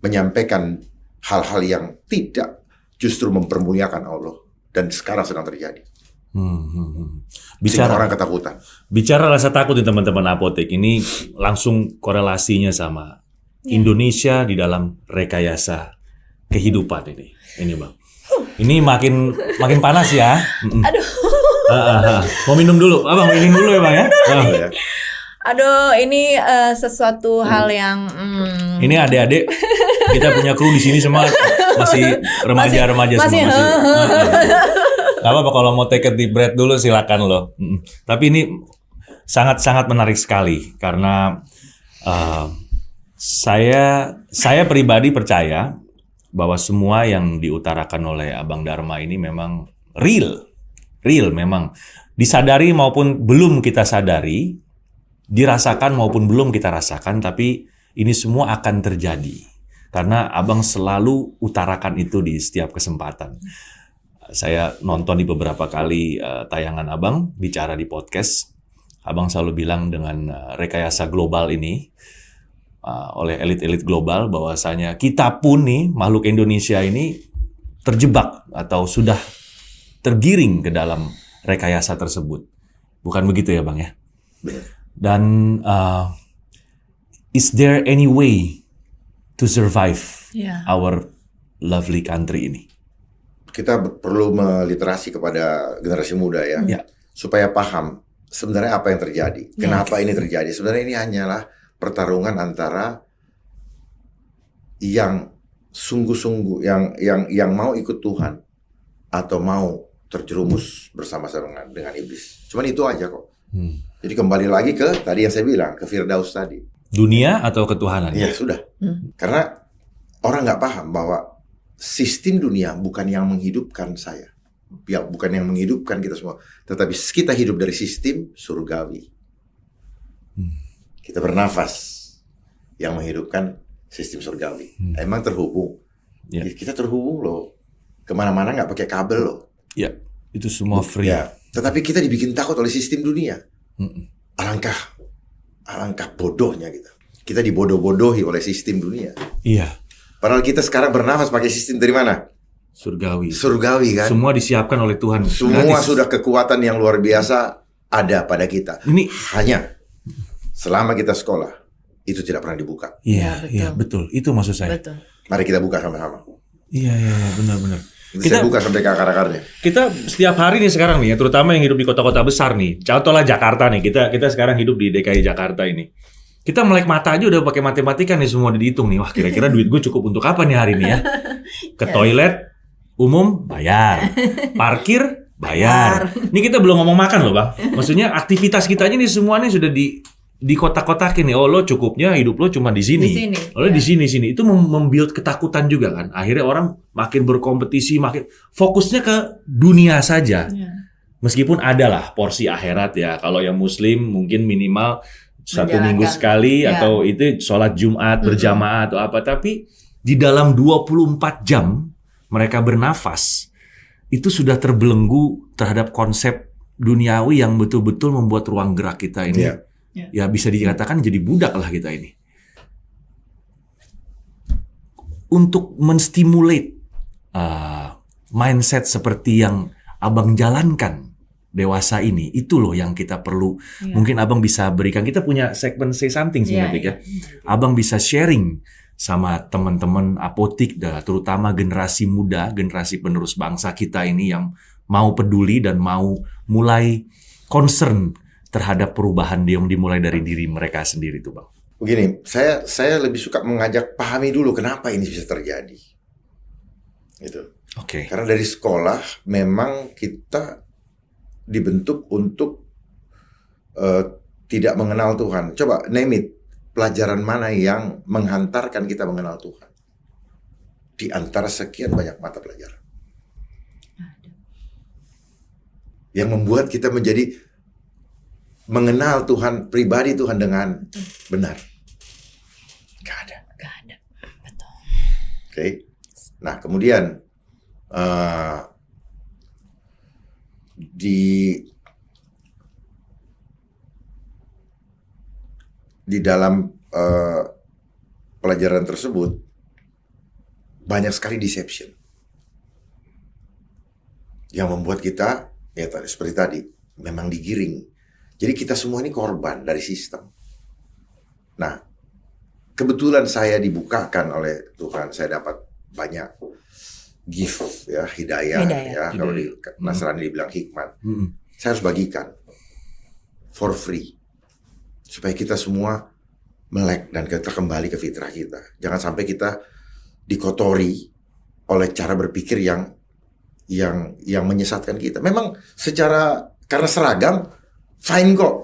menyampaikan hal-hal yang tidak justru mempermuliakan Allah. Dan sekarang sedang terjadi. Sehingga orang ketakutan. Bicara rasa takut nih teman-teman apotek, ini langsung korelasinya sama Indonesia di dalam rekayasa kehidupan ini. Ini Bang. Ini makin panas ya. Aduh. Mau minum dulu, Abang minum dulu ya Bang ya. Aduh, ini sesuatu hal yang Ini adik-adik, kita punya kru di sini semua masih remaja-remaja semua. Gak apa-apa kalau mau take a deep breath dulu silakan loh. Tapi ini sangat-sangat menarik sekali karena saya pribadi percaya bahwa semua yang diutarakan oleh Abang Dharma ini memang real memang disadari maupun belum kita sadari, dirasakan maupun belum kita rasakan, tapi ini semua akan terjadi karena Abang selalu utarakan itu di setiap kesempatan. Saya nonton di beberapa kali tayangan Abang bicara di podcast. Abang selalu bilang dengan rekayasa global ini oleh elit-elit global bahwasanya kita pun nih makhluk Indonesia ini terjebak atau sudah tergiring ke dalam rekayasa tersebut. Bukan begitu ya Bang ya? Dan is there any way to survive our lovely country ini? Kita perlu meliterasi kepada generasi muda ya, supaya paham sebenarnya apa yang terjadi, kenapa ini terjadi. Sebenarnya ini hanyalah pertarungan antara yang sungguh-sungguh, yang mau ikut Tuhan atau mau terjerumus bersama-sama dengan iblis. Cuman itu aja kok. Jadi kembali lagi ke tadi yang saya bilang, ke Firdaus tadi. Dunia atau ketuhanan? Ya sudah. Karena orang nggak paham bahwa sistem dunia bukan yang menghidupkan saya. Ya, bukan yang menghidupkan kita semua. Tetapi kita hidup dari sistem surgawi. Kita bernafas yang menghidupkan sistem surgawi. Emang terhubung. Kita terhubung loh. Kemana-mana nggak pakai kabel loh. Ya, itu semua free. Ya, tetapi kita dibikin takut oleh sistem dunia. Alangkah bodohnya kita. Kita dibodoh-bodohi oleh sistem dunia. Iya. Padahal kita sekarang bernafas pakai sistem dari mana? Surgawi. Surgawi kan? Semua disiapkan oleh Tuhan. Semua gratis. sudah kekuatan yang luar biasa ada pada kita. Ini hanya selama kita sekolah itu tidak pernah dibuka. Iya, betul. Itu maksud saya. Betul. Mari kita buka sama-sama. Iya, benar-benar. Kita buka sampai ke akar-akarnya. Kita setiap hari nih sekarang nih, ya, terutama yang hidup di kota-kota besar nih. Contohlah Jakarta nih. Kita sekarang hidup di DKI Jakarta ini. Kita melek mata aja udah pakai matematika nih, semua dihitung nih. Wah, kira-kira duit gue cukup untuk apa nih hari ini ya? Ke toilet umum bayar, parkir bayar. Ini kita belum ngomong makan loh Bang. Maksudnya aktivitas kita aja nih semuanya sudah di kotak-kotakin nih. Oh, lo cukupnya hidup lo cuma di sini. Lo di sini. Itu membuild ketakutan juga kan. Akhirnya orang makin berkompetisi, makin fokusnya ke dunia saja. Meskipun adalah porsi akhirat ya. Kalau yang Muslim mungkin minimal 1 minggu sekali atau itu sholat Jumat berjamaah atau apa. Tapi di dalam 24 jam mereka bernafas itu sudah terbelenggu terhadap konsep duniawi yang betul-betul membuat ruang gerak kita ini ya bisa dikatakan jadi budak lah kita ini. Untuk menstimulate mindset seperti yang Abang jalankan dewasa ini, itu loh yang kita perlu. Mungkin Abang bisa berikan, kita punya segmen Say Something sebenarnya Abang bisa sharing sama teman-teman apotik, terutama generasi muda, generasi penerus bangsa kita ini yang mau peduli dan mau mulai concern terhadap perubahan yang dimulai dari diri mereka sendiri tuh Bang. Begini, saya lebih suka mengajak pahami dulu kenapa ini bisa terjadi. Gitu. Oke. Karena dari sekolah memang kita dibentuk untuk tidak mengenal Tuhan. Coba name it, pelajaran mana yang menghantarkan kita mengenal Tuhan? Di antara sekian banyak mata pelajaran. Yang membuat kita menjadi mengenal Tuhan, pribadi Tuhan dengan benar. Gak ada. Betul. Oke. Nah, kemudian di dalam pelajaran tersebut banyak sekali deception yang membuat kita seperti tadi memang digiring. Jadi kita semua ini korban dari sistem. Nah, kebetulan saya dibukakan oleh Tuhan, saya dapat banyak gift ya, hidayah. Ya, kalau di Nasrani dibilang hikmat. Saya harus bagikan for free supaya kita semua melek dan kita kembali ke fitrah kita. Jangan sampai kita dikotori oleh cara berpikir yang menyesatkan kita. Memang karena seragam fine kok.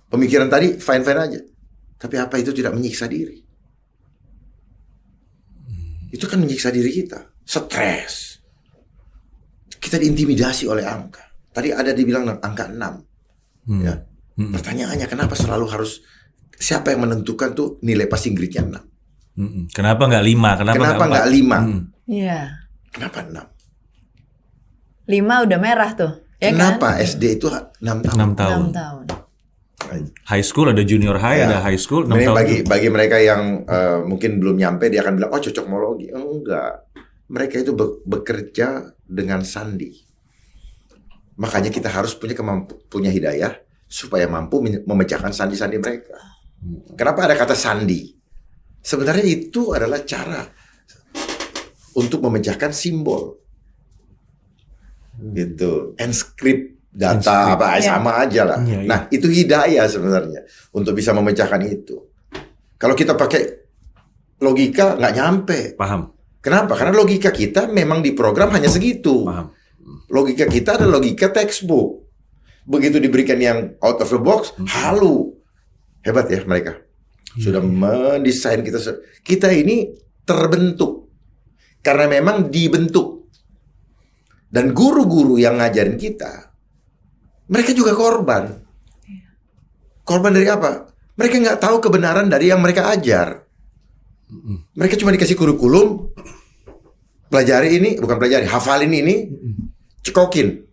Pemikiran tadi fine-fine aja. Tapi apa itu tidak menyiksa diri? Itu kan menyiksa diri kita. Stres. Kita diintimidasi oleh angka. Tadi ada dibilang angka 6. Ya. Pertanyaannya kenapa selalu harus, siapa yang menentukan tuh nilai passing grade-nya 6? Kenapa nggak 5? Kenapa nggak 5? Iya. Kenapa 6? 5 udah merah tuh. Ya kenapa kan? SD itu 6 tahun? 6 tahun. 6 tahun. High school ada junior high, ada high school 6 tahun. Bagi mereka yang mungkin belum nyampe, dia akan bilang, oh cocokmologi. Enggak. Mereka itu bekerja dengan sandi. Makanya kita harus punya hidayah supaya mampu memecahkan sandi-sandi mereka. Kenapa ada kata sandi? Sebenarnya itu adalah cara untuk memecahkan simbol. Gitu. Enscript data sama aja lah. Iya. Nah, itu hidayah sebenarnya untuk bisa memecahkan itu. Kalau kita pakai logika nggak nyampe. Paham. Kenapa? Karena logika kita memang diprogram hanya segitu. Paham. Logika kita adalah logika textbook. Begitu diberikan yang out of the box, halu. Hebat ya mereka. Sudah mendesain kita. Kita ini terbentuk karena memang dibentuk. Dan guru-guru yang ngajarin kita, mereka juga korban. Korban dari apa? Mereka nggak tahu kebenaran dari yang mereka ajar. Mereka cuma dikasih kurikulum, hafalin ini, cekokin.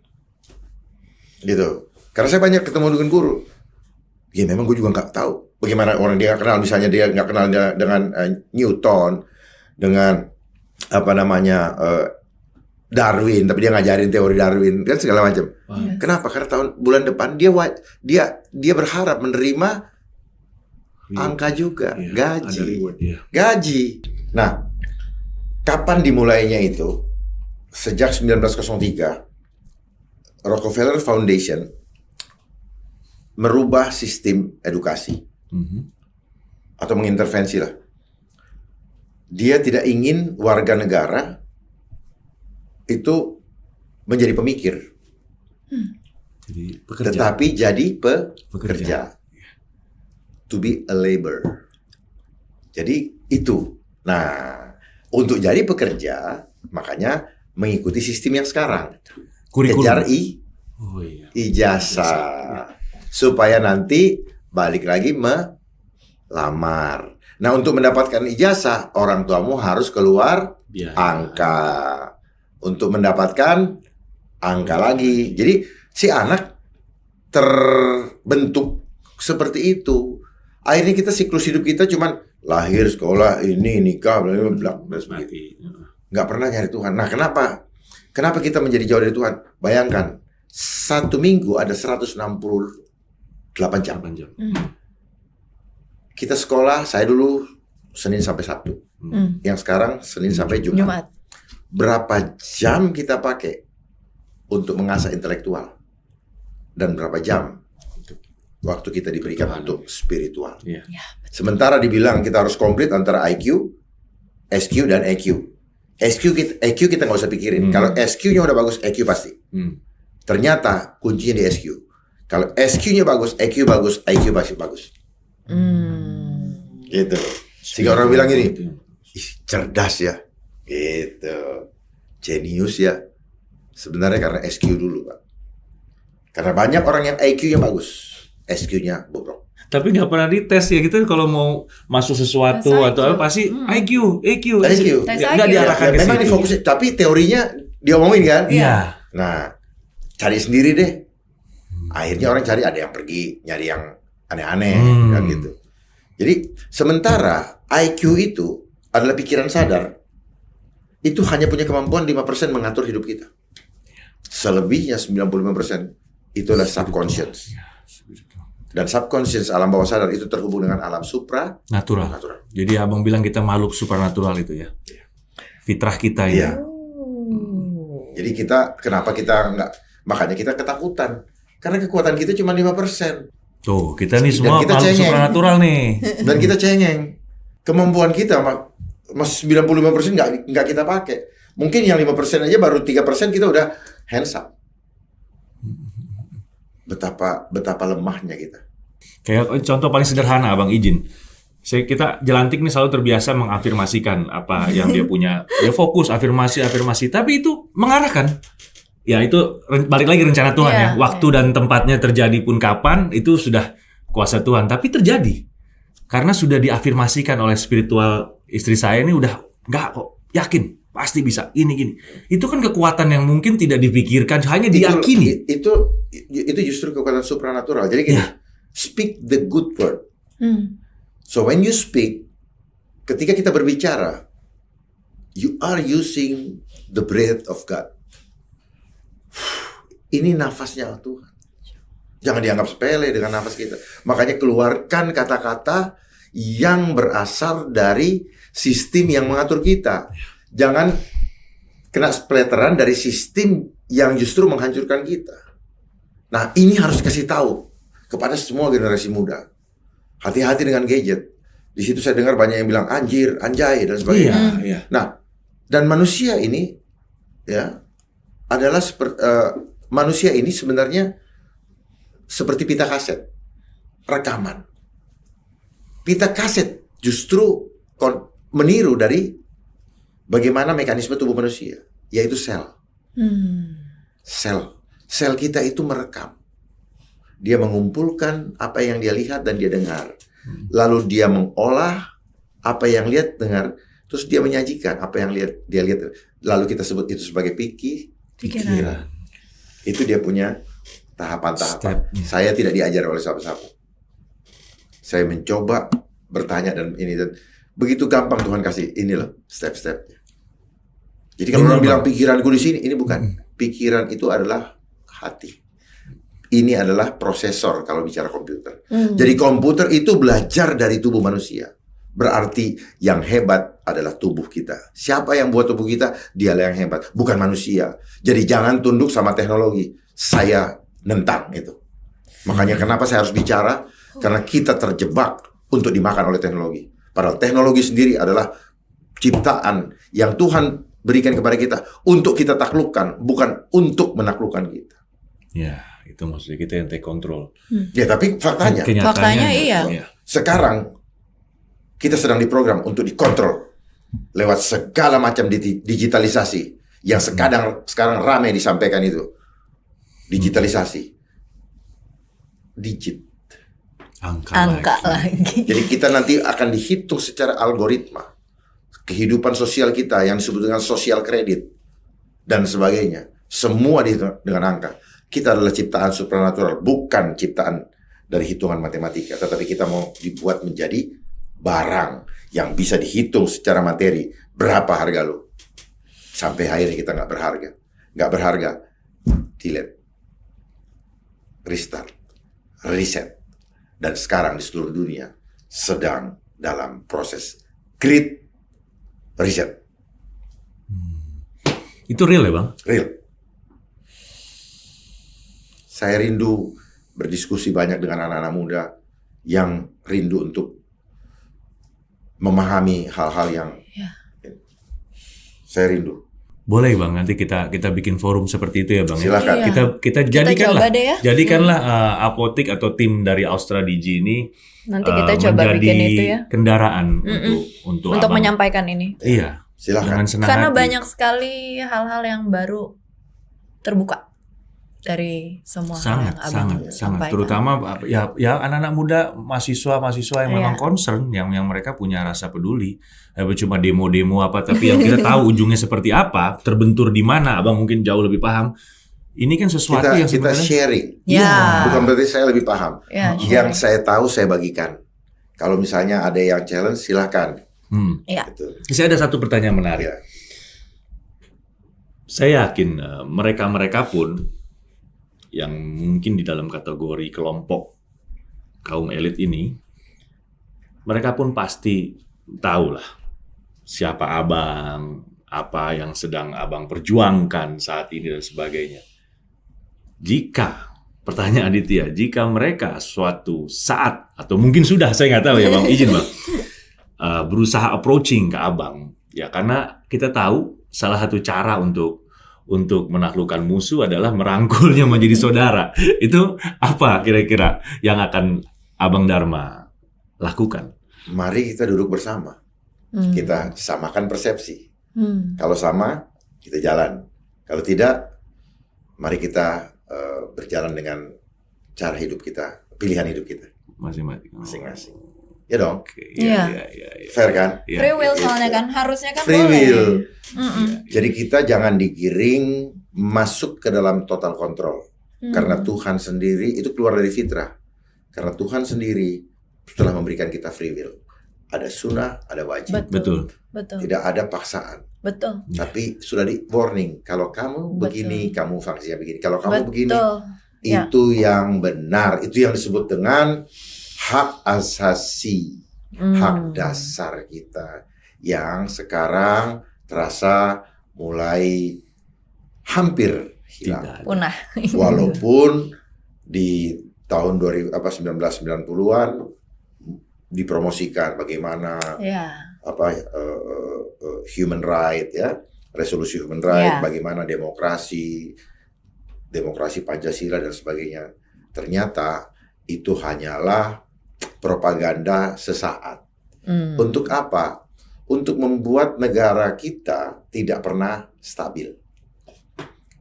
Gitu. Karena saya banyak ketemu dengan guru. Ya memang gue juga nggak tahu bagaimana orang dia nggak kenal, misalnya dia nggak kenal dengan Newton, dengan Darwin, tapi dia ngajarin teori Darwin kan segala macam. Kenapa? Karena bulan depan dia berharap menerima angka juga, gaji. Nah, kapan dimulainya itu? Sejak 1903, Rockefeller Foundation merubah sistem edukasi atau mengintervensi lah. Dia tidak ingin warga negara itu menjadi pemikir, tetapi jadi pekerja. To be a labor. Jadi itu. Nah, untuk jadi pekerja, makanya mengikuti sistem yang sekarang. Kejar ijazah. Supaya nanti balik lagi melamar. Nah, untuk mendapatkan ijazah, orang tuamu harus keluar angka. Untuk mendapatkan angka lagi. Jadi si anak terbentuk seperti itu. Akhirnya kita siklus hidup kita cuman lahir, sekolah, ini, nikah, nggak pernah nyari Tuhan. Nah, kenapa kita menjadi jauh dari Tuhan? Bayangkan, 1 minggu ada 168 jam. Kita sekolah, saya dulu Senin sampai Sabtu. Yang sekarang Senin sampai Jumat. Berapa jam kita pakai untuk mengasah intelektual? Dan berapa jam waktu kita diberikan untuk spiritual? Sementara dibilang kita harus komplit antara IQ, SQ, dan EQ. EQ kita nggak usah pikirin. Kalau SQ-nya udah bagus, EQ pasti. Ternyata kuncinya di SQ. Kalau SQ-nya bagus, EQ bagus, IQ pasti bagus. Gitu. Sehingga orang bilang gini, cerdas ya. Gitu. Genius ya. Sebenarnya karena SQ dulu, Pak. Karena banyak orang yang IQ-nya bagus, SQ-nya bobrok. Tapi nggak pernah dites ya gitu kalau mau masuk sesuatu atau apa pasti IQ. Nggak diarahkan ke memang situ. difokusin, tapi teorinya dia omongin kan. Iya. Nah, cari sendiri deh. Akhirnya orang cari, ada yang pergi nyari yang aneh-aneh kan gitu. Jadi sementara IQ itu adalah pikiran sadar, itu hanya punya kemampuan 5% mengatur hidup kita. Selebihnya 95% itulah subconscious. Dan subconscious, alam bawah sadar, itu terhubung dengan alam Natural. Jadi abang bilang kita makhluk supranatural itu ya. Fitrah kita ya. Iya. Jadi kenapa kita nggak, makanya kita ketakutan. Karena kekuatan kita cuma 5%. Tuh, kita nih semua kita makhluk cengeng. supranatural nih. Dan kita cengeng. Kemampuan kita masih 95% nggak kita pakai. Mungkin yang 5% aja baru 3% kita udah hands up. Betapa lemahnya kita. Kayak contoh paling sederhana, abang izin. Kita Jelantik nih selalu terbiasa mengafirmasikan apa yang dia punya. Dia fokus afirmasi, tapi itu mengarahkan. Ya itu balik lagi rencana Tuhan ya. Waktu dan tempatnya terjadi pun kapan, itu sudah kuasa Tuhan. Tapi terjadi. Karena sudah diafirmasikan oleh spiritual istri saya ini udah enggak kok, yakin. Pasti bisa, gini. Itu kan kekuatan yang mungkin tidak dipikirkan, hanya diyakini. Itu justru kekuatan supranatural. Jadi gini, speak the good word. So when you speak, ketika kita berbicara, you are using the breath of God. Ini nafasnya Tuhan. Jangan dianggap sepele dengan nafas kita. Makanya keluarkan kata-kata yang berasal dari sistem yang mengatur kita. Jangan kena splatteran dari sistem yang justru menghancurkan kita. Nah, ini harus kasih tahu kepada semua generasi muda. Hati-hati dengan gadget. Di situ saya dengar banyak yang bilang anjir, anjay dan sebagainya. Iya. Nah, dan manusia ini ya adalah manusia ini sebenarnya seperti pita kaset, rekaman. Pita kaset justru meniru dari bagaimana mekanisme tubuh manusia, yaitu sel. Sel kita itu merekam. Dia mengumpulkan apa yang dia lihat dan dia dengar. Lalu dia mengolah apa yang lihat, dengar, terus dia menyajikan apa yang dia lihat. Lalu kita sebut itu sebagai pikiran. Itu dia punya tahapan-tahapan. Saya tidak diajar oleh siapa-siapa. Saya mencoba bertanya dan begitu gampang Tuhan kasih ini loh step-stepnya. Jadi kalau orang bilang pikiranku di sini, ini bukan. Pikiran itu adalah hati. Ini adalah prosesor kalau bicara komputer. Jadi komputer itu belajar dari tubuh manusia. Berarti yang hebat adalah tubuh kita. Siapa yang buat tubuh kita? Dialah yang hebat, bukan manusia. Jadi jangan tunduk sama teknologi. Saya nentang itu. Makanya kenapa saya harus bicara? Karena kita terjebak untuk dimakan oleh teknologi. Padahal teknologi sendiri adalah ciptaan yang Tuhan berikan kepada kita untuk kita taklukkan, bukan untuk menaklukkan kita. Ya, itu maksudnya kita yang take control. Ya, tapi faktanya iya. Sekarang kita sedang diprogram untuk dikontrol lewat segala macam digitalisasi yang sekarang ramai disampaikan itu. Digitalisasi. Digit. Angka lagi. Jadi kita nanti akan dihitung secara algoritma. Kehidupan sosial kita yang disebut dengan sosial kredit dan sebagainya. Semua dihitung dengan angka. Kita adalah ciptaan supranatural, bukan ciptaan dari hitungan matematika. Tetapi kita mau dibuat menjadi barang yang bisa dihitung secara materi. Berapa harga lo? Sampai akhirnya kita nggak berharga. Nggak berharga. Delete. Restart. Reset. Dan sekarang di seluruh dunia sedang dalam proses great reset. Itu real ya Bang? Real. Saya rindu berdiskusi banyak dengan anak-anak muda yang rindu untuk memahami hal-hal yang saya rindu. Boleh Bang, nanti kita bikin forum seperti itu ya Bang. Silakan. Ya? Kita jadikanlah, deh ya. jadikanlah Apotik atau tim dari Austra Digi ini Nanti kita coba bikin itu ya. Kendaraan untuk menyampaikan ini. Iya. Silakan. Karena banyak sekali hal-hal yang baru terbuka dari semua hal yang Abang sampaikan. Terutama ya anak-anak muda, mahasiswa yang memang concern, yang mereka punya rasa peduli. Cuma demo-demo apa, tapi yang kita tahu ujungnya seperti apa, terbentur di mana, Abang mungkin jauh lebih paham. Ini kan sesuatu yang kita sebenarnya sharing. Ya. Bukan berarti saya lebih paham. Ya, yang saya tahu saya bagikan. Kalau misalnya ada yang challenge, silakan. Iya. Gitu. Saya ada satu pertanyaan menarik. Ya. Saya yakin mereka-mereka pun yang mungkin di dalam kategori kelompok kaum elit ini, mereka pun pasti tahu lah siapa abang, apa yang sedang abang perjuangkan saat ini dan sebagainya. Jika, pertanyaan Aditya, jika mereka suatu saat, atau mungkin sudah, saya nggak tahu ya Bang, izin Bang, berusaha approaching ke abang, ya karena kita tahu salah satu cara untuk menaklukkan musuh adalah merangkulnya menjadi saudara. Itu apa kira-kira yang akan Abang Dharma lakukan? Mari kita duduk bersama. Kita samakan persepsi. Kalau sama, kita jalan. Kalau tidak, mari kita berjalan dengan cara hidup kita, pilihan hidup kita. Masing-masing. Ya dong? Okay. Iya. Fair kan? Ya. Free will soalnya kan, harusnya kan Free boleh. will. Mm-mm. Jadi kita jangan digiring masuk ke dalam total kontrol. Karena Tuhan sendiri, itu keluar dari fitrah. Karena Tuhan sendiri telah memberikan kita free will. Ada sunnah, ada wajib. Betul. Tidak ada paksaan. Betul. Tapi sudah di warning. Kalau kamu begini, kamu sanksinya begini. Kalau kamu Betul. begini, Ya. itu yang benar. Itu yang disebut dengan hak asasi, hak dasar kita. Yang sekarang terasa mulai hampir hilang. Punah. Walaupun di tahun 1990-an dipromosikan bagaimana Ya. human right ya, resolusi human right, Ya. bagaimana demokrasi Pancasila dan sebagainya. Ternyata itu hanyalah propaganda sesaat. Untuk apa? Untuk membuat negara kita tidak pernah stabil.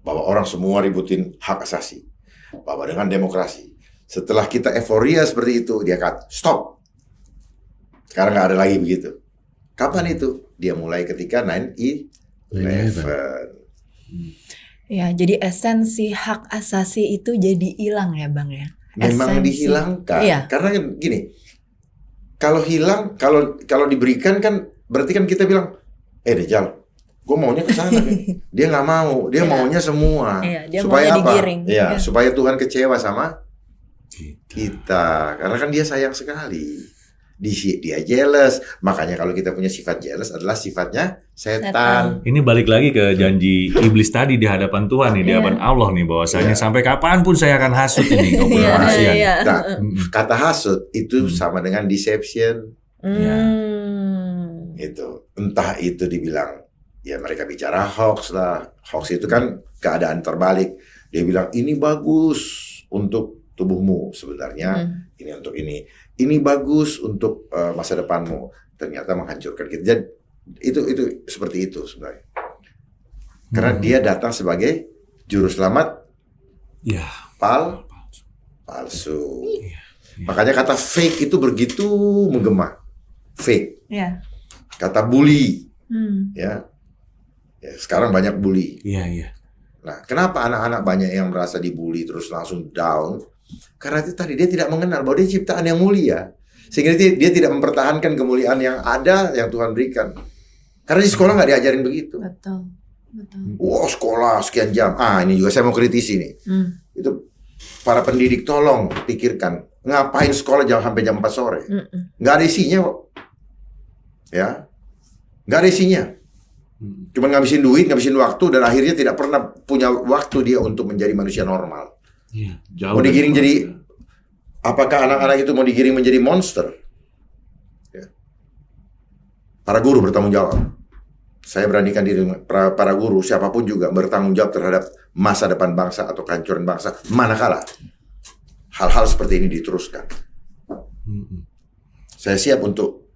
Bahwa orang semua ributin hak asasi. Bahwa dengan demokrasi. Setelah kita euforia seperti itu, dia kata, stop. Sekarang nggak ada lagi begitu. Kapan itu? Dia mulai ketika 9/11. Ya, jadi esensi hak asasi itu jadi hilang ya Bang ya? Memang Esensi. dihilangkan. Iya. Karena kan gini, kalau hilang, kalau diberikan kan berarti kan kita bilang, Dejal, gue maunya ke sana nih. Dia nggak mau, dia Iya. maunya semua. Iya, dia supaya maunya apa? digiring. Iya, Iya. supaya Tuhan kecewa sama kita. Karena kan dia sayang sekali. Dia jealous. Makanya kalau kita punya sifat jealous adalah sifatnya setan. Ini balik lagi ke janji iblis tadi di hadapan Tuhan nih, di Iya. hadapan Allah nih, bahwasanya Iya. sampai kapanpun saya akan hasut ini. Kau Iya, kasihan. iya. Nah, kata hasut itu sama dengan deception. Itu entah itu dibilang ya mereka bicara hoax lah. Hoax itu kan keadaan terbalik. Dia bilang ini bagus untuk tubuhmu, sebenarnya ini untuk ini bagus untuk masa depanmu, ternyata menghancurkan kita. Jadi itu seperti itu sebenarnya. Karena dia datang sebagai juru selamat Ya. palsu. Makanya kata fake itu begitu menggema. Fake. Ya. Kata bully, ya sekarang banyak bully. Iya. Nah, kenapa anak-anak banyak yang merasa dibully terus langsung down? Karena itu tadi dia tidak mengenal bahwa dia ciptaan yang mulia, sehingga dia tidak mempertahankan kemuliaan yang ada yang Tuhan berikan. Karena di sekolah nggak diajarin begitu. Betul. Wow, sekolah sekian jam. Ini juga saya mau kritisi nih. Itu para pendidik tolong pikirkan ngapain sekolah sampai jam 4 sore? Nggak ada isinya kok. Ya, nggak ada isinya. Cuma ngabisin duit, ngabisin waktu, dan akhirnya tidak pernah punya waktu dia untuk menjadi manusia normal. Iya, Mau digiring jadi, apakah anak-anak itu mau digiring menjadi monster? Ya. Para guru bertanggung jawab. Saya beranikan diri, para guru siapapun juga bertanggung jawab terhadap masa depan bangsa atau kehancuran bangsa, manakala hal-hal seperti ini diteruskan. Saya siap untuk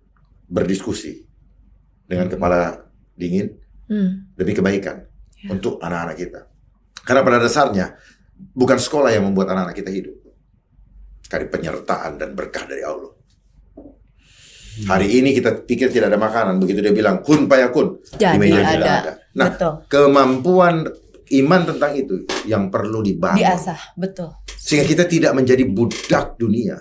berdiskusi dengan kepala dingin demi kebaikan untuk anak-anak kita. Karena pada dasarnya bukan sekolah yang membuat anak-anak kita hidup, tapi penyertaan dan berkah dari Allah. Hari ini kita pikir tidak ada makanan, begitu dia bilang kun payakun, Jadi di meja ada. tidak ada. Nah, Betul. kemampuan iman tentang itu yang perlu dibangun, Diasah, betul. sehingga kita tidak menjadi budak dunia.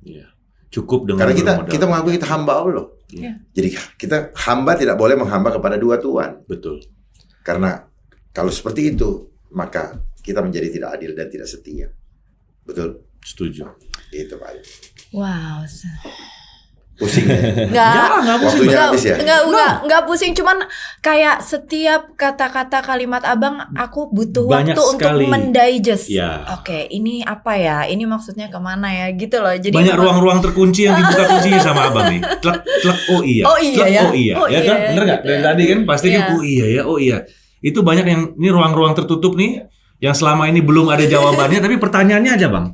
Iya. Cukup dengan Karena kita bermodal. mengakui kita hamba Allah. Iya. Jadi kita hamba tidak boleh menghamba kepada dua Tuhan. Betul. Karena kalau seperti itu, maka kita menjadi tidak adil dan tidak setia. Betul? Setuju. Itu Pak. Wow. Pusing ya? Nggak Waktunya Nggak, habis ya? nggak pusing, cuman kayak setiap kata-kata kalimat abang aku butuh Banyak waktu sekali. untuk mendigest. Ya. Oke, ini apa ya? Ini maksudnya kemana ya? Gitu loh. Jadi Banyak memang- ruang-ruang terkunci yang dibuka kuncinya sama abang nih. Tlek, tlek, oh iya. Oh iya Tlek, ya. oh iya. Oh Ya iya kan? ya, Bener nggak? gitu Dari ya. tadi kan pasti kan, Iya. oh iya ya, oh iya. Itu banyak yang, ini ruang-ruang tertutup nih, yang selama ini belum ada jawabannya, tapi pertanyaannya aja bang.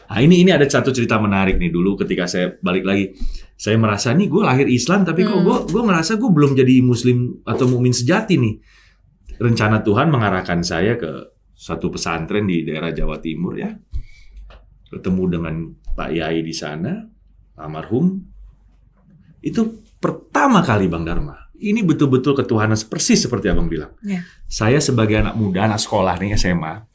Nah ini ada satu cerita menarik nih dulu ketika saya balik lagi. Saya merasa nih gue lahir Islam, tapi kok gue ngerasa gue belum jadi Muslim atau mukmin sejati nih. Rencana Tuhan mengarahkan saya ke satu pesantren di daerah Jawa Timur ya. Ketemu dengan Pak Yai di sana, almarhum. Itu pertama kali Bang Dharma. Ini betul-betul ketuhanan persis seperti Abang bilang. Ya. Saya sebagai anak muda, anak sekolah nih SMA,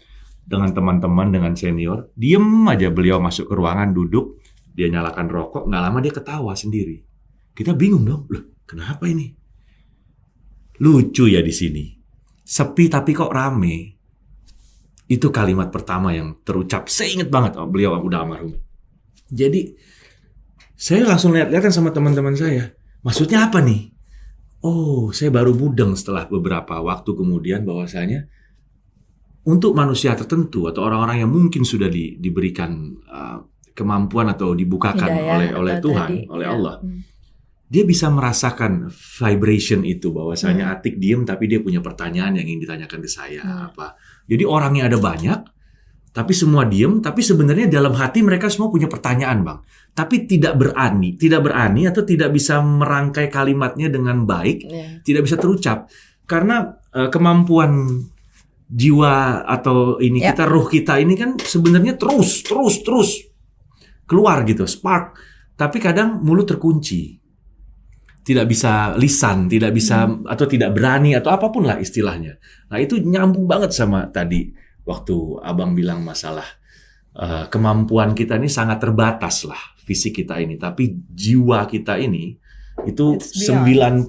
dengan teman-teman, dengan senior, diem aja beliau masuk ke ruangan, duduk, dia nyalakan rokok, nggak lama dia ketawa sendiri. Kita bingung dong, loh kenapa ini? Lucu ya di sini. Sepi tapi kok rame. Itu kalimat pertama yang terucap. Saya inget banget, beliau udah almarhum. Jadi, saya langsung lihat-lihat sama teman-teman saya. Maksudnya apa nih? Oh, saya baru mudeng setelah beberapa waktu kemudian bahwasanya untuk manusia tertentu atau orang-orang yang mungkin sudah diberikan kemampuan atau dibukakan Hidayah oleh atau Tuhan, tadi, oleh ya. Allah, dia bisa merasakan vibration itu bahwasanya Atik diem tapi dia punya pertanyaan yang ingin ditanyakan ke saya apa. Jadi orangnya ada banyak, tapi semua diem, tapi sebenarnya dalam hati mereka semua punya pertanyaan bang, tapi tidak berani atau tidak bisa merangkai kalimatnya dengan baik, tidak bisa terucap karena kemampuan jiwa atau ini kita ruh kita ini kan sebenarnya terus keluar gitu, spark, tapi kadang mulut terkunci, tidak bisa lisan, tidak bisa atau tidak berani atau apapun lah istilahnya. Nah itu nyambung banget sama tadi waktu abang bilang masalah kemampuan kita ini sangat terbatas lah fisik kita ini, tapi jiwa kita ini itu 95%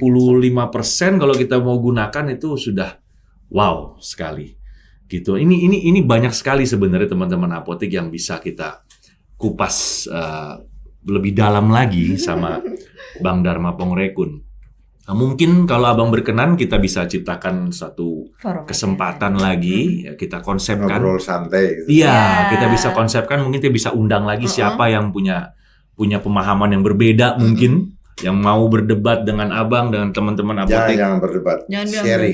kalau kita mau gunakan itu sudah wow sekali gitu. Ini banyak sekali sebenarnya teman-teman apotik yang bisa kita kupas lebih dalam lagi sama Bang Dharma Pongrekun. Nah, mungkin kalau abang berkenan kita bisa ciptakan satu kesempatan lagi, ya, kita konsepkan. Ngobrol santai. Gitu. Iya, kita bisa konsepkan. Mungkin kita bisa undang lagi siapa yang punya pemahaman yang berbeda mungkin, yang mau berdebat dengan abang, dengan teman-teman apotek. Jangan berdebat,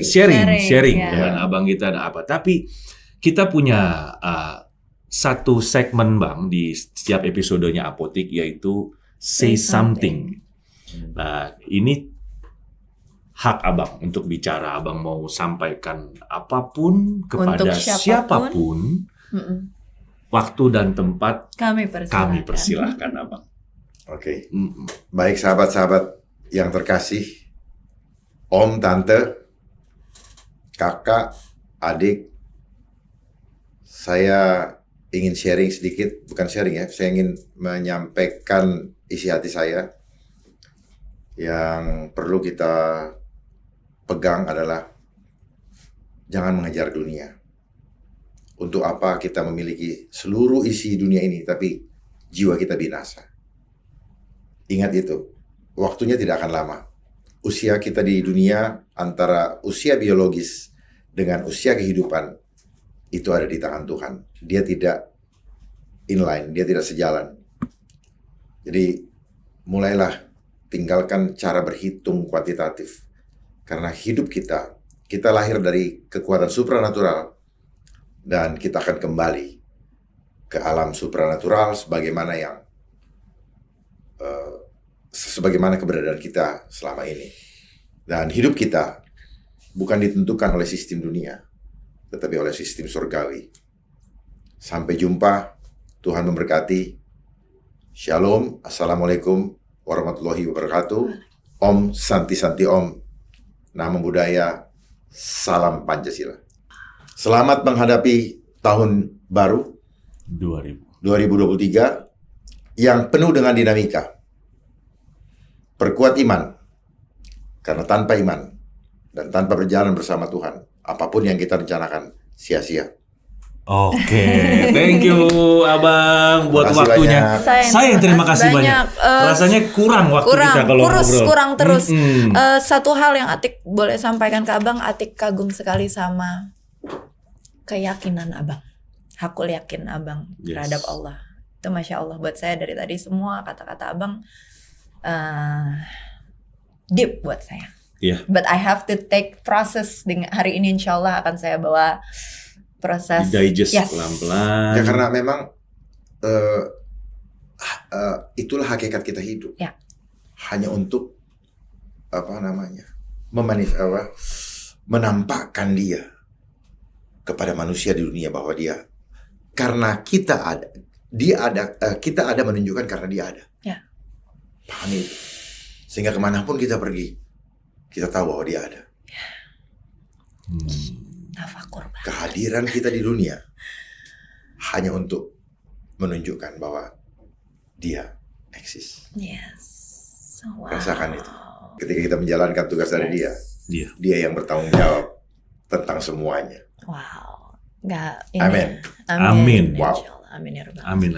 Sharing ya. dengan abang kita ada apa. Tapi kita punya satu segmen bang di setiap episodenya apotik yaitu Say Something. Nah ini hak abang untuk bicara. Abang mau sampaikan apapun kepada siapapun, waktu dan tempat kami persilahkan abang. Oke. Baik sahabat-sahabat yang terkasih, om, tante, kakak, adik, saya ingin sharing sedikit, bukan sharing ya, saya ingin menyampaikan isi hati saya. Yang perlu kita pegang adalah jangan mengejar dunia. Untuk apa kita memiliki seluruh isi dunia ini, tapi jiwa kita binasa. Ingat itu, waktunya tidak akan lama. Usia kita di dunia antara usia biologis dengan usia kehidupan itu ada di tangan Tuhan. Dia tidak inline, dia tidak sejalan. Jadi mulailah tinggalkan cara berhitung kuantitatif. Karena hidup kita lahir dari kekuatan supranatural dan kita akan kembali ke alam supranatural sebagaimana keberadaan kita selama ini. Dan hidup kita bukan ditentukan oleh sistem dunia, tetapi oleh sistem surgawi. Sampai jumpa, Tuhan memberkati. Shalom, Assalamualaikum warahmatullahi wabarakatuh. Om Santi Santi Om. Namo Buddhaya, salam Pancasila. Selamat menghadapi tahun baru 2023 yang penuh dengan dinamika. Perkuat iman, karena tanpa iman dan tanpa berjalan bersama Tuhan, apapun yang kita rencanakan sia-sia. Oke, thank you Abang buat Terima kasih waktunya. banyak. Saya terima kasih banyak. Rasanya kurang waktu kita kalau ngobrol. Kurang terus. Mm-mm. Satu hal yang Atik boleh sampaikan ke Abang, Atik kagum sekali sama keyakinan Abang. Hakul yakin Abang terhadap Allah. Itu Masya Allah buat saya dari tadi semua kata-kata Abang deep buat saya. Iya. But I have to take process dengan hari ini, insya Allah akan saya bawa proses. Digest pelan-pelan. Ya karena memang itulah hakikat kita hidup. Ya. Hanya untuk menampakkan dia kepada manusia di dunia bahwa dia, karena kita ada, kita ada menunjukkan karena dia ada. Ya. Pahami itu. Sehingga kemanapun kita pergi, kita tahu bahwa dia ada. Tafakur. Kehadiran kita di dunia hanya untuk menunjukkan bahwa dia eksis. Yes. Wow. Rasakan itu. Ketika kita menjalankan tugas dari dia, dia yang bertanggung jawab tentang semuanya. Wow. Nggak, ini. Amin. Amin. Wow. Insya Allah. Amin ya Rabbal Amin.